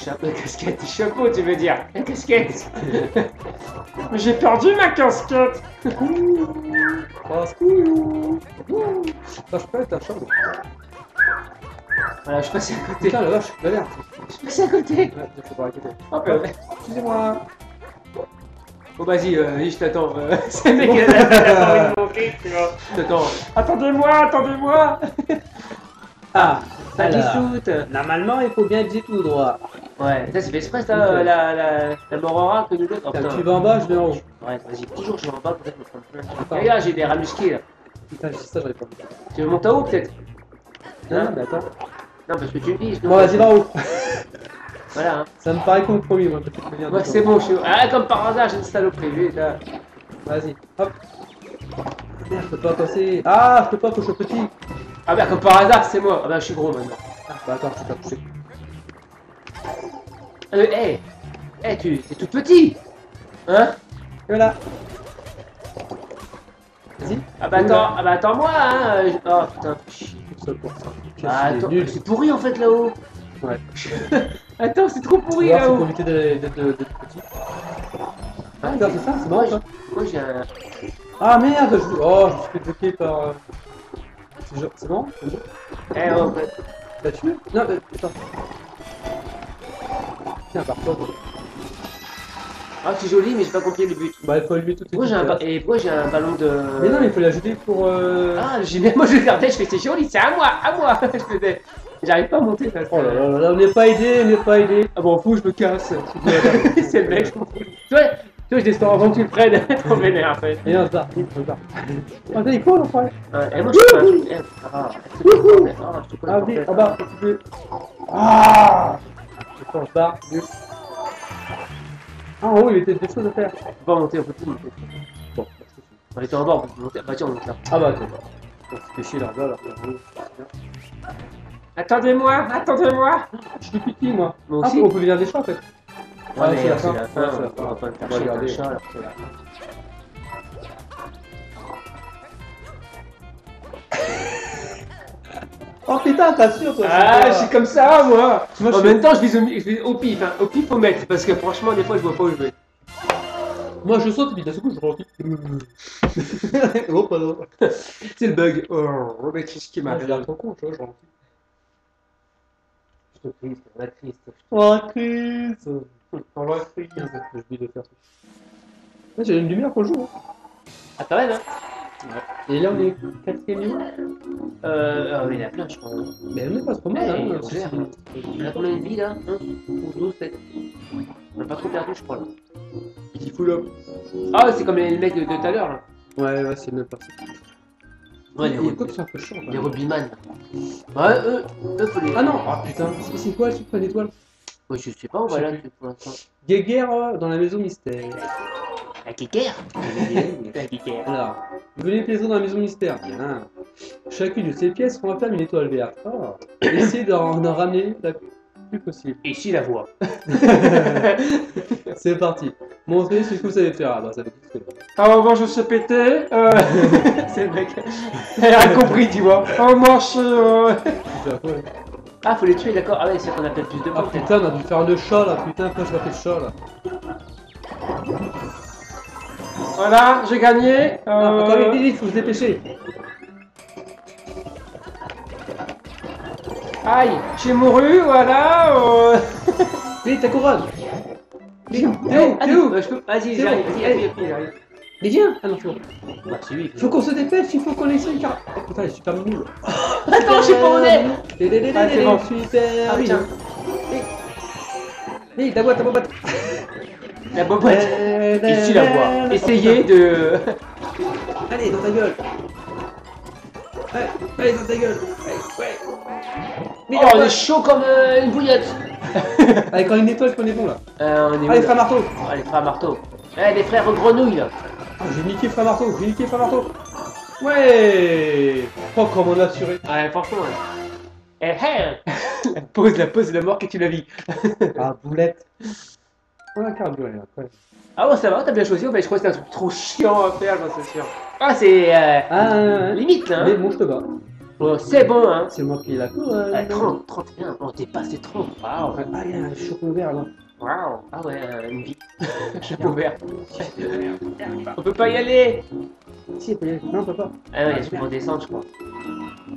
Chapeau, casquette, chapeau, tu veux dire? La casquette! Mais j'ai perdu ma casquette! Passe-couillou. Ça, je peux être un chat. Voilà, je passe à côté. Putain, la vache, la merde. Je passe à côté. Ouais, je peux pas arrêter. Hop, Excusez-moi. bon, vas-y, je t'attends. C'est le mec qui a envie de monter, tu vois. Je t'attends. Attendez-moi, attendez-moi! Ah, Ça alors, dissoute. normalement, il faut bien dire tout droit. Ouais, ça c'est fait exprès ça, la Morora que nous donne. Oh, Putain, putain. tu vas en bas, je vais en haut. Ouais, vas-y, toujours je vais en bas, peut-être me prendre plein. Attends. Regarde, j'ai des rats musqués là. Putain, j'ai dit ça, j'aurais pas vu. Tu veux monter en haut peut-être? Non, mais attends. Non, parce que tu me dis. Bon, vas-y, va en haut. Voilà, hein. Ça me paraît compromis, moi, petite manière de Ouais, c'est bon, je suis. Ah, comme par hasard, j'ai une saloperie, lui, là. Vas-y, hop. Merde, je peux pas passer. Ah, je peux pas, que je suis petit. Ah, bah, comme par hasard, c'est moi. Ah, bah, je suis gros maintenant. Ah, bah attends, je peux pas toucher. T'es tout petit! Hein? Et voilà. Vas-y. Ah, bah, attends-moi, hein! Oh, putain. Tout seul pour ça. Ah, C'est attends, nul. c'est pourri en fait là-haut! Ouais. Attends, c'est trop Tu pourri vois, c'est pour là-haut! éviter d'être petit. Ah, regarde, c'est ça, c'est Moi, bon ça. Moi, j'ai un. Ah merde, oh, je me suis fait bloquer par. C'est bon? C'est bon? Eh, oh, ouais. T'as tué? Non, attends. Tiens, par contre. Ah, c'est joli, mais j'ai pas compris le but. Bah, il faut allumer toutes les Pourquoi j'ai un, petites et pourquoi j'ai un ballon de. Mais non, il faut l'ajouter pour. Ah, moi je regardais, je fais c'est joli, c'est à moi, à moi! Je faisais. J'arrive pas à monter parce que. Oh là là là là, on n'est pas aidé, on n'est pas aidé. Ah bon, fou, je me casse. C'est le mec, je m'en fous. Tu vois, je descends avant que tu le prennes. Trop vénère en fait. Et non, ça, on part. Oh, t'as dit quoi, l'enfoiré? Et moi je fais un truc. Ah, c'est pas le bordel. Ah, je te connais Ah pas, oui, en fait. en bas, tu peux. Ah! Je on part, nul. Ah, en haut, il était des choses à faire. On peut pas monter, on peut plus monter. Bon, On était en bas, on peut monter. Bah tiens, on monte là. ah bah, attends. On se fait chier là, là, là. Attendez-moi, attendez-moi! Je suis petit, moi. Moi Ah, aussi. on peut venir des chats, en fait. Ouais, mais c'est la c'est fin. la Ouais, fin, c'est la on va fin. pas le On va faire regarder. chier, un chat alors c'est la fin. Oh putain, t'as sûr, toi? Ah, je suis comme ça, moi! Moi, je En suis- même temps, je vise au pif, hein. Au pif, faut mettre, parce que franchement, des fois, je vois pas où je vais. Moi, je saute, et puis d'un coup, je rentre. Oh, pas drôle. C'est le bug. Oh, mec, qu'est-ce qui Moi, j'ai m'arrive? l'air trop con, tu vois, je rentre. Je te triste, la triste. Oh, Chris! Oh, la Chris! J'ai oublié de faire ça. Ouais, j'ai une lumière pour le jour. Ah, quand même, hein? Et là, on est 4ème niveau. Mais il y en a plein, je crois. Mais on est pas trop mal, Hey, hein. on gère. On a combien de vies là? 1 ou 12 peut-être? On a pas trop perdu, je crois là. Il fout là. Ah, c'est comme les mecs de tout à l'heure là. Ouais, c'est même parti. Ouais, il y a quoi qui sont un peu chiant, les rugbyman. Ouais, eux, faut les. Ah non! Ah putain, c'est quoi le super étoile? Ouais, je sais pas, on va Je sais là plus. pour l'instant. Guéguerre dans la maison mystère. La kékère. La kékère. Voilà. Venez plaisir dans la maison mystère. Bien. Chacune de ces pièces renferme une étoile verte. Oh. Essayez d'en ramener la plus possible. Et si la voix. C'est parti. Montrez ce que vous savez faire. Ah bah ça va être tout. Ah, moi je sais péter. C'est le mec. Il a rien compris, tu vois. Oh, moi je. Ah, faut les tuer, d'accord. Ah, ouais, c'est qu'on a peut-être plus de Ah monde. putain, on a dû faire le chat là. Putain, pourquoi je pas fait le chat là? Voilà, j'ai gagné. Ah, attends, vite, faut se dépêcher. Aïe, j'ai mouru, voilà. Vite, ta couronne. Vite, T'es où? Vas-y, C'est j'arrive, bon. vas-y, allez, j'arrive. Mais viens. Ah non, c'est bon. Bah, c'est lui. Faut qu'on se dépêche, il faut qu'on essaie une carte. Oh putain, il est super nul. Attends, je sais pas où on est. Ah, c'est bon. Super. Ah, tiens. Hé, ta boîte, ta boîte. La bobotte. Ici la voix. Essayez de. Allez, dans ta gueule. Allez, allez, dans ta gueule. Ouais. Oh, on est chaud comme une bouillotte. Allez, quand une étoile, qu'on est bon là. On est où, Allez, là frère marteau. Ah, les frères marteau. Eh, les frères grenouilles là. Ah, j'ai niqué frère marteau, Ouais. Oh, comment on a assuré. Ouais, franchement. Eh, pose la mort que tu la vis. Ah, boulette. On a carburé là, ouais. Ah bon, ça va, t'as bien choisi. Mais je crois que c'est un truc trop chiant à faire, j'en suis sûr. Ah, c'est limite là. Mais Hein. bon, je te bats. Oh, c'est bon, hein. C'est moi qui ai la cour. 30, 31. On dépasse les 30. Waouh. Ah, il y a un chapeau vert là. Waouh. Ah ouais, une vie. Chapeau vert. On peut pas y aller. Si, il peut y aller. Non, on peut pas. Ah ouais, il faut descendre, je crois.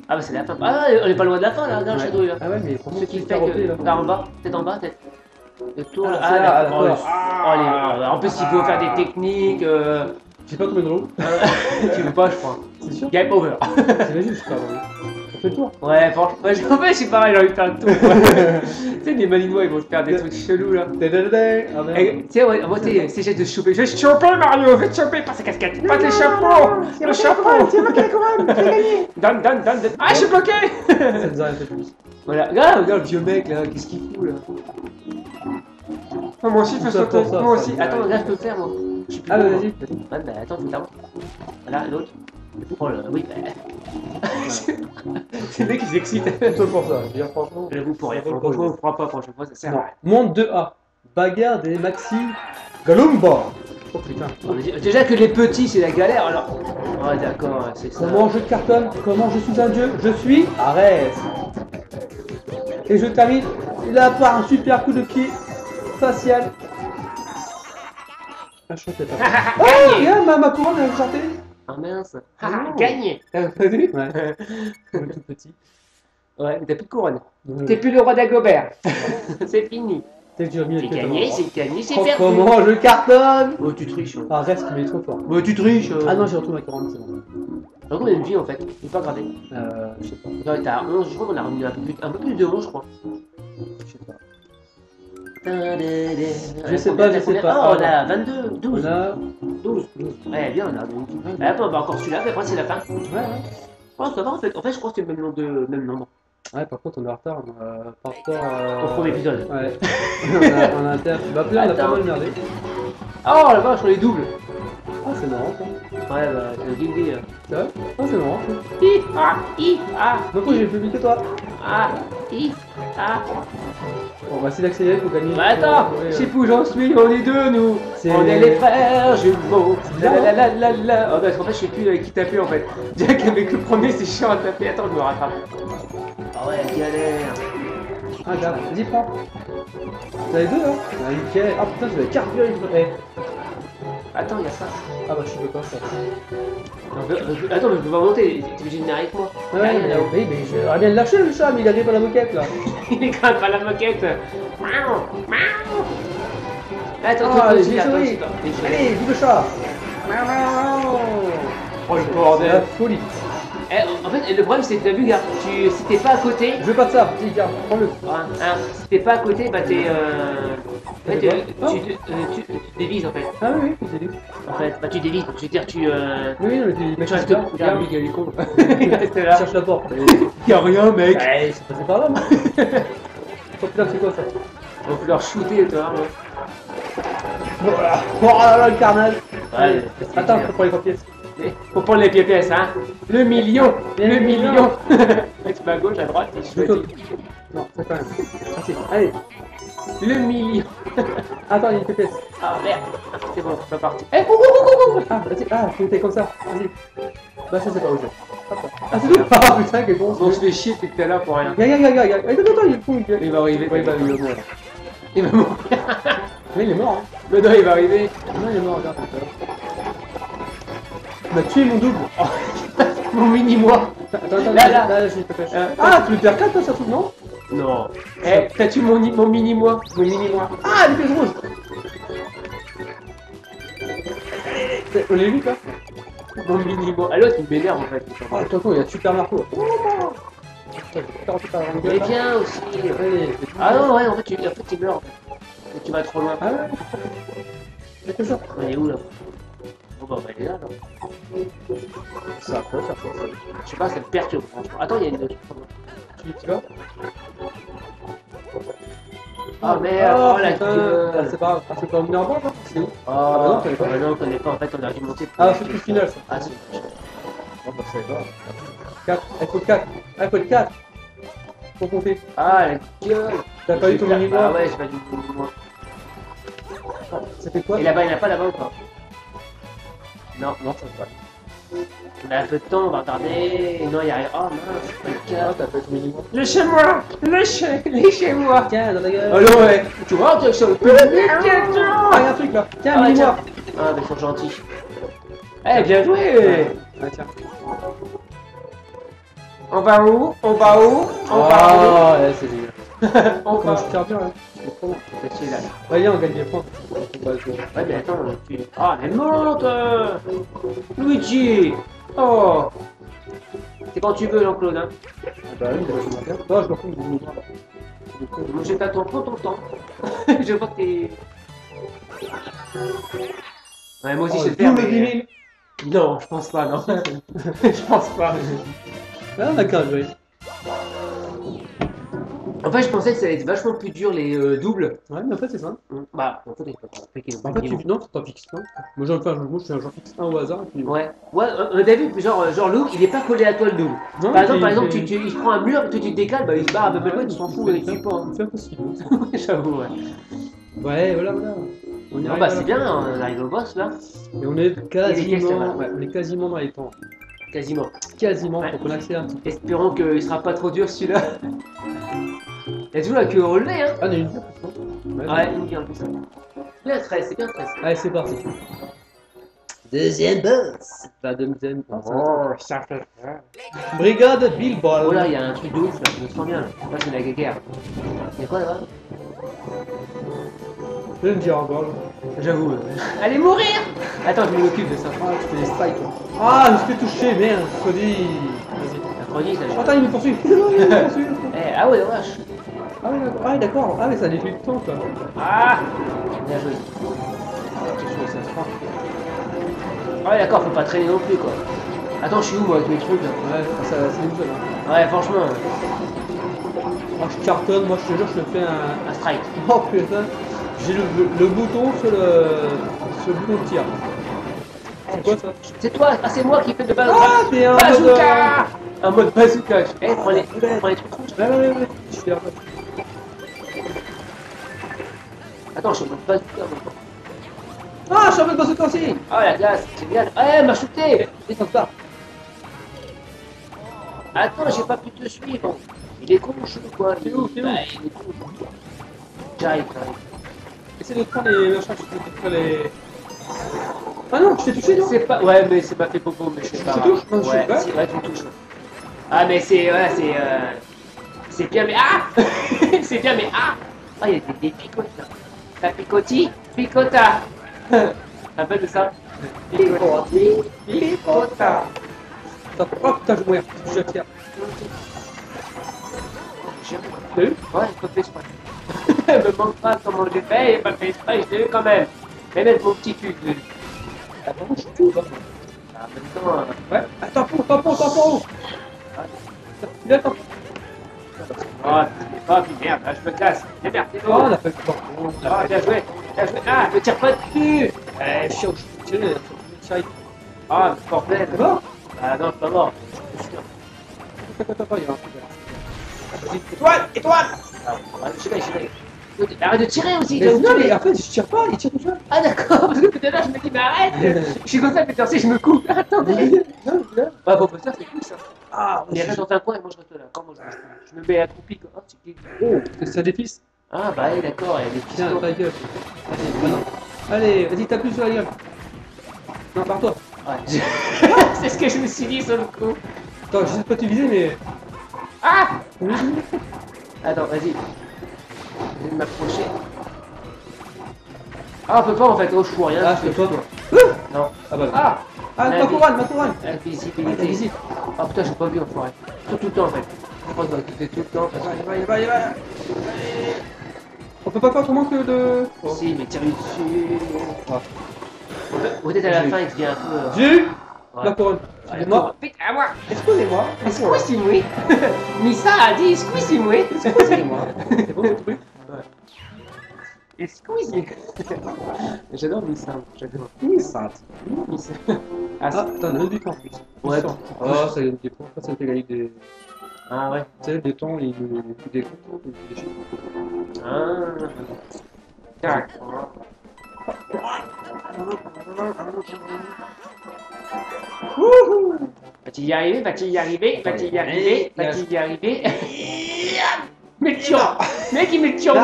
Ah bah c'est la fin. Ah, on est pas loin de la fin là, regarde le Shadow là. Ah ouais, mais pour Ce ceux qui qui fait que. T'es en bas, peut-être en bas, peut-être. Le tour là. Ah, c'est là, d'accord. là. En plus, il faut faire des techniques. J'ai pas trouvé de l'eau. Tu veux pas, je crois. C'est sûr. Game over. T'imagines, je sais pas. On fait le tour. Ouais, franchement, en fait, je suis pareil, j'ai envie de faire le tour. Tu sais, les malinois, ils vont se faire des trucs chelous là. Ah merde. Tu sais, ouais, moi, c'est j'essaie de se choper. Je vais te choper, Mario, je vais te choper, pas ces casquettes, pas tes chapeaux. Le chapeau. C'est moi qui ai commande, j'ai gagné. Donne. Ah, je suis bloqué. Ça nous a rien fait de plus. Voilà, regarde le vieux mec là, qu'est-ce qu'il fout là? Oh, moi aussi, je peux Ça, sauter. pour ça, Moi ça, aussi. ça, Attends, ça. là, je peux le faire moi. Je suis plus Ah, bon, bah moi. vas-y. Ouais, bah attends, faut t'avoir. Voilà, l'autre. Oh là, oui, bah. C'est le mec qui s'excite. Plutôt pour ça, je veux dire franchement. J'avoue, pour rien. Franchement, on fera pas, franchement, ça sert à Non. rien. Monde 2A. Bagarre des Maxi Galumba. Oh putain. Déjà que les petits, c'est la galère alors. Ouais, d'accord, c'est ça. Comment je cartonne? Comment je suis un dieu? Je suis Arès. Et je termine là par un super coup de pied facial. Ah, je sais pas. Oh, regarde, ma couronne elle est chantée. Ah mince. Ah, non. Gagné. T'as vu? Ouais. On est tout petit. Ouais, mais t'as plus de couronne. T'es plus le roi d'Agobert. C'est fini. J'ai C'est gagné, c'est Oh, perdu. comment je cartonne? Oh, tu triches. Hein. Arès, mais il est trop fort. Oh, tu triches. Ah non, j'ai retrouvé ma couronne, c'est bon. Donc on a une vie en fait, j'ai pas gardé. Je sais pas. Non, t'as 11, je crois qu'on a revenu un peu plus de 11, je crois. Je sais pas. Je sais pas. Oh, on a 22, 12. On a 12. Ouais, bien, on a 12. Attends, bah encore celui-là, après c'est la fin. Ouais. Oh, ça va en fait. En fait, je crois que c'est le même nombre. Ouais, par contre, on est en retard par rapport Au premier épisode. Ouais. on a un terme. Bah, là, on a pas mal merdé. Oh la vache, on les double. Ah, c'est marrant ça. Ouais, bah, c'est le guildi. C'est vrai? Ah, c'est marrant ça. Ah. Donc, j'ai plus vite que toi. Ah. Bon, on va essayer d'accélérer pour gagner. Bah attends, je sais plus où j'en suis, on est deux nous. On est les frères jumeaux. La. Oh, parce qu'en fait, je sais plus qui taper en fait. Déjà qu'avec le premier, c'est chiant à taper. Attends, je me rattrape. Ah ouais, galère. Ah, regarde, vas-y, prends. T'as les deux là? Ah, nickel. Ah putain, tu vas carburer. Attends, il y a ça. Ah bah, je sais pas ça. Attends, mais je peux pas monter. T'es obligé de venir avec moi. Ouais, mais j'aurais bien le lâcher le chat, mais il arrive pas la moquette là. Il est quand même pas la moquette. Attends, Ah, attends, j'ai attends, souris. attends. Allez, vive le chat. Oh le C'est la bordel. folie. En fait, le problème c'est que t'as vu, gars, si t'es pas à côté, Je veux pas de ça, vas-y, garde, prends-le. si t'es pas à côté, bah t'es en fait, Oh. tu dévises en fait. Ah oui, oui, c'est lui. En fait, bah tu dévises, je veux dire tu Oui, non, mais tu restes là. regarde, il est con. Il reste là. Cherche la porte. Y'a rien mec. Ouais, c'est passé par là, moi. Oh putain, c'est quoi ça? On peut leur shooter, toi. Voilà. Oh là là, le carnage. Ouais, Attends, faut prendre les papiers. faut prendre les pièces, hein. Le million. Le million. Tu vas à gauche, à droite, et Je je saute. Non, c'est quand même. Merci. Allez. Le million. Attends, il y a une pièce. Ah merde. C'est bon, c'est pas parti. Eh, Ah, vas-y, ah, tu étais comme ça. Vas-y. Bah, ça, c'est pas osé. Ah, c'est tout. Ah, putain, quel con. on se fait chier depuis tout à l'heure pour rien. Regarde. Attends, il est fou, il Il va arriver. Ouais, il va mourir. Il va mourir. Mais il est mort, hein. Mais non, il va arriver. Non, il est mort, regarde. Il m'a tué mon double. Mon mini-moi. Attends, Là. je vais te pêche. Ah, tu le perds 4 toi, ça trouve, non? Non. Eh, t'as tué mon mini-moi. Mon mini-moi. Ah, les pièces rouges. On l'a vu, quoi? Mon mini-moi. Ah, l'autre, il m'énerve en fait. Ah, attention, il y a Super Marco. Oh, putain, je vais faire un peu par la Il est bien aussi. Allez, Ah non, ouais, en fait, tu meurs en fait. Et tu vas trop loin. Ah ouais. C'est que ça. On est où là? Bon bah, on va aller là, là. Ça, quoi, ça. Je sais pas, ça me perturbe franchement. Attends, il y a une autre. Tu vas? Oh merde, oh la putain. gueule. Ah, c'est pas grave. Ah, c'est pas venir en bas, c'est où? Oh, bah non, on connaît pas. bah non, on connaît pas, en fait, on a dû monter. Ah, c'est le final, ça. Ah, c'est Oh, bah, c'est pas. 4, il faut le 4. Ah, il faut le 4. Faut compter. Ah, la gueule. T'as pas eu ton mini Ah ouais, j'ai pas du tout. Ça fait quoi? Et là-bas, il n'y en a pas là-bas ou pas? Non. Non, ça fait pas. On a un peu de temps, on va regarder. Non, il y a rien. Oh mince, pas le Ah, cas. t'as fait ton mini moi. Lâchez-moi. Lâchez-moi. Tiens, dans ta gueule. Allô, ouais. Tu vois, tu sur le peu. Ah, il y a un truc là. Tiens, Ah, mini tiens. moi. Ah, mais ils sont gentils. Eh, bien joué. Ah, tiens. On va où? On va où? On va Ah, ouais, c'est génial. où? On Comment va. je tire bien là? C'est celui-là. Ouais, viens, on gagne des points. Ouais, mais attends, tu... Ah, mais monte Luigi. Oh. C'est quand tu veux, Jean-Claude, hein. Bah oui, c'est bien. Non, je me fous du mini moi. Moi, je t'attends, prends ton temps. Je vois que t'es... Ouais, moi aussi, je vais le faire, Double 10 mais... 000. Non, je pense pas, non. Je pense pas. Là, on a qu'un jouer. En fait, je pensais que ça allait être vachement plus dur, les doubles. Ouais, mais en fait, c'est ça. Bah, en fait, c'est pas En fait, tu non, t'en fixes pas. Moi, j'en fais un jeu, moi, je fais un genre fixe un au hasard. Et puis... Ouais, on a vu, genre Lou, il est pas collé à toi le double. Non, Par exemple, il- il prend un mur, tu te décales, bah il se barre un peu plus loin, tu s'en fout, il suit pas. C'est impossible. J'avoue, ouais. Ouais, voilà, voilà. On y Bon, arrive bah à c'est la bien, fin. on arrive au boss là. Et on est quasiment- ouais, on est quasiment dans les temps. Quasiment. Quasiment, Ouais. faut qu'on accélère un petit peu. Espérons qu'il sera pas trop dur celui-là. Il y a toujours la queue au relevé, hein. Ah, on a une vie en plus, non? Ouais, une vie en plus. Bien 13, c'est bien 13. Allez, c'est parti. Deuxième boss. La deuxième. Ça fait. Brigade Billball. Oh là, il y a un truc de ouf là, je me sens bien là. Là, c'est la guerre. Il y a quoi là-bas? Je vais me dire encore. J'avoue. Allez mourir! Attends, je m'occupe de ça. Ah, tu fais des strikes. Ah, je me suis fait toucher, merde. Cody. Vas-y. La chronique là. Oh, attends, il me poursuit. Il me poursuit. Eh, ah ouais, wesh. Ah, oui, d'accord. Ah, d'accord. Ah, mais ça détruit le temps, quoi. Ah! Bien joué. C'est chaud, ça se prend. Ah ouais, d'accord, faut pas traîner non plus quoi. Attends, je suis où moi avec mes trucs là? Ouais, ça, c'est une chose. Hein. Ouais, franchement, Ah, je cartonne, moi, je te jure, je te fais un. un strike. Oh putain, j'ai le bouton sur le bouton de tir. C'est quoi ça? C'est toi, ah, c'est moi qui fais de bazooka. Ah, t'es un Bazooka! Un mode bazooka. Eh, prends les trucs rouges. Ouais, je suis là. Attends, je suis en mode bazooka maintenant. Ah, je suis en mode bazooka aussi. Ah, la classe, c'est génial. Ah, elle m'a shooté. Descends pas. Attends, j'ai pas pu te suivre. Il est con, je sais quoi. T'es où, t'es où? Bah, il est con. J'arrive. Essaye de prendre les machins, je te prends les. Ah non, je t'ai touché, non? C'est pas. Ouais, mais c'est pas fait bobo, mais je sais pas. Tu touches? Non, je Ouais, sais pas. si, ouais, tu me touches. Ah, mais c'est. Voilà, c'est. C'est bien, mais. Ah! C'est bien, mais. Ah! Ah, il y a des picotes là. La picoti, picota. Rappelle de ça? Picoti, picota. Attends, oh putain, je vais mourir. Je suis à terre. T'as vu? Ouais, je peux faire exprès. Me demande pas comment j'ai fait, j'ai pas fait exprès, je l'ai eu quand même. Mais même mon petit cul. Attends, je suis tout, là. En même temps. Ouais. Ah, tampon. Il attend. Oh, puis merde, là, je me casse. C'est merde, c'est Oh, bon. on a fait le tampon. Ah, bien joué. Bien joué. Ah, me tire pas dessus. Chiant, je suis tiré. Ah, mais bordel. C'est mort? Ah non, c'est pas mort. Attends, il y a un truc là. Étoile. Ah, je vais. Arrête de tirer aussi. Mais tu vas non, me tuer. mais en fait, je tire pas, il tire tout seul. Ah d'accord, parce que tout à l'heure je me dis mais arrête. Je suis comme ça, putain, si je me coupe. Attendez. Bah bon, ça c'est cool ça. Ah, Mais reste dans un coin et moi je reste là. Comment je reste là? Je me mets accroupi quoi. Oh, c'est qui? Oh, ça défisse. Ah bah oui, d'accord, il y a des Tiens, pistons. ta gueule. Allez, maintenant. Allez, vas-y, tape plus sur la gueule. Non, par toi. Ouais. C'est ce que je me suis dit sur le coup. Attends, je sais pas te viser, mais. Ah. Oui. Attends, vas-y. Je vais m'approcher. Ah, on peut pas en fait, oh je fous rien. Ah, je c'est fais toi. tout. Non. Ah bah. Ah. Ah, ma couronne. Invisibilité. Invisible. Ah putain, j'ai pas vu enfoiré. Tout le temps en fait. Je pense qu'on va quitter tout le temps. Parce que... Va. On peut pas faire autrement que de. Oh. Si, mais tire dessus. Ah. Peut-être à la fin, il devient un peu. J'ai eu Ouais. la couronne. Ouais, Moi. vite, à moi. Excusez-moi. Squeeze-moi. Misa a dit squeeze-moi. Excusez-moi. C'est bon, le truc. Et squeezie. J'adore Miss Simple, j'adore. Miss. Ah, Ah, t'en as même des points en plus. Ouais. Oh, ça gagne des points. Ça fait gagner des. Ah ouais. Tu sais, des temps, il des comptes, des chiffres. Ah. D'accord. Va-t-il y arriver? Va-t-il y arriver? Va-t-il y arriver? Va-t-il y arriver? Mais tiens! Mec, il met le turbo!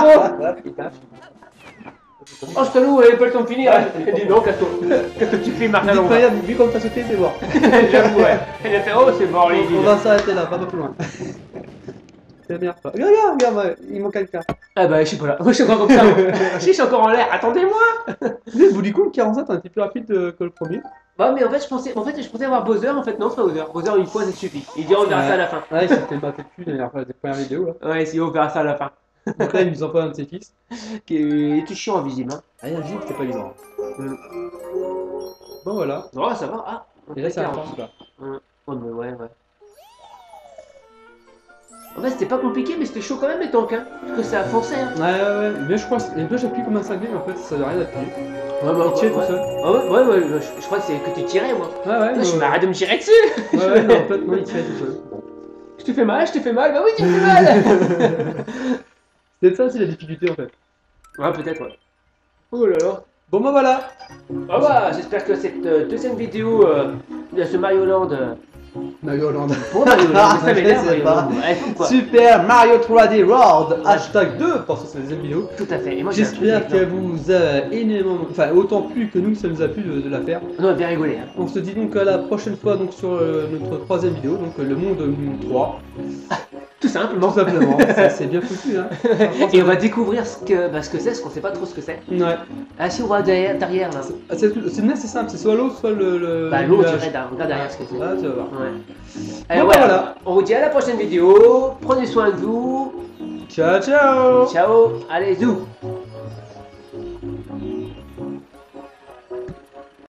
Oh, ce loup, il avait pas le temps de finir! Dis donc, qu'est-ce que tu fais, Martin? Vu comme t'as sauté, c'est mort. J'avoue, ouais. Il a fait, oh, c'est mort, les On va s'arrêter là, pas plus loin. C'est bien pas. Regarde, il manque quelqu'un. Ah bah, je suis pas là. Moi, je suis encore comme ça. Je suis encore en l'air. Attendez-moi! Le bout du coup, le 47, on était plus rapide que le premier. Bah, mais en fait, je pensais avoir Bowser. En fait, non, c'est pas Bowser. Bowser, une fois, ça suffit. Il dit, on verra ça à la fin. Ouais, il s'était battu dessus d'ailleurs, la première vidéo là. Ouais, si, on verra ça à la fin. Donc là, il nous envoie un de ses fils. Qui est tout chiant, invisible. Hein. Ah, il a dit que c'était pas libre. Bon, voilà. Oh, ça va. Ah, Et là, c'est la 40. force là. Oh, mais ouais. En fait, c'était pas compliqué, mais c'était chaud quand même les tanks, hein. Parce que ça a foncé, hein. Ouais. Mais je crois que j'appuie comme un cinglé, mais en fait, ça n'a rien d'appuyer. Ouais, bah, Il tire tout seul. Ah ouais, je crois que c'est que tu tirais, moi. Ouais. Je m'arrête de me tirer dessus. Ouais, non, en fait, non, il tirait tout seul. Je te fais mal. Bah oui, tu me fais mal. C'est peut-être ça aussi la difficulté en fait. Ouais, peut-être, ouais. Oh là là. Bon, bah voilà. Ah bah, j'espère que cette deuxième vidéo de ce Mario Land. Mario Land. Pour Mario Land, ça Je m'énerve, sais Mario pas. Land. Allez, faut quoi. Super Mario 3D World hashtag 2 pour cette deuxième vidéo. Tout à fait. Et moi, j'ai un truc J'espère avec qu'elle ça. vous a énormément, enfin autant plu que nous, ça nous a plu de la faire. On a bien rigolé. Hein. On se dit donc à la prochaine fois donc sur notre troisième vidéo, donc le monde 3. Tout simplement. Tout simplement, c'est bien foutu hein. Et on va découvrir ce que c'est, ce qu'on sait pas trop ce que c'est. Ouais. Ah, si on va derrière là. C'est simple, c'est soit l'eau, soit le. Bah, l'eau, tu nuage. regarde derrière ce que c'est. Ah, tu vas voir. Ouais. Bon, Alors, bah, voilà. On vous dit à la prochaine vidéo. Prenez soin de vous. Ciao ciao. Ciao. Allez, zou.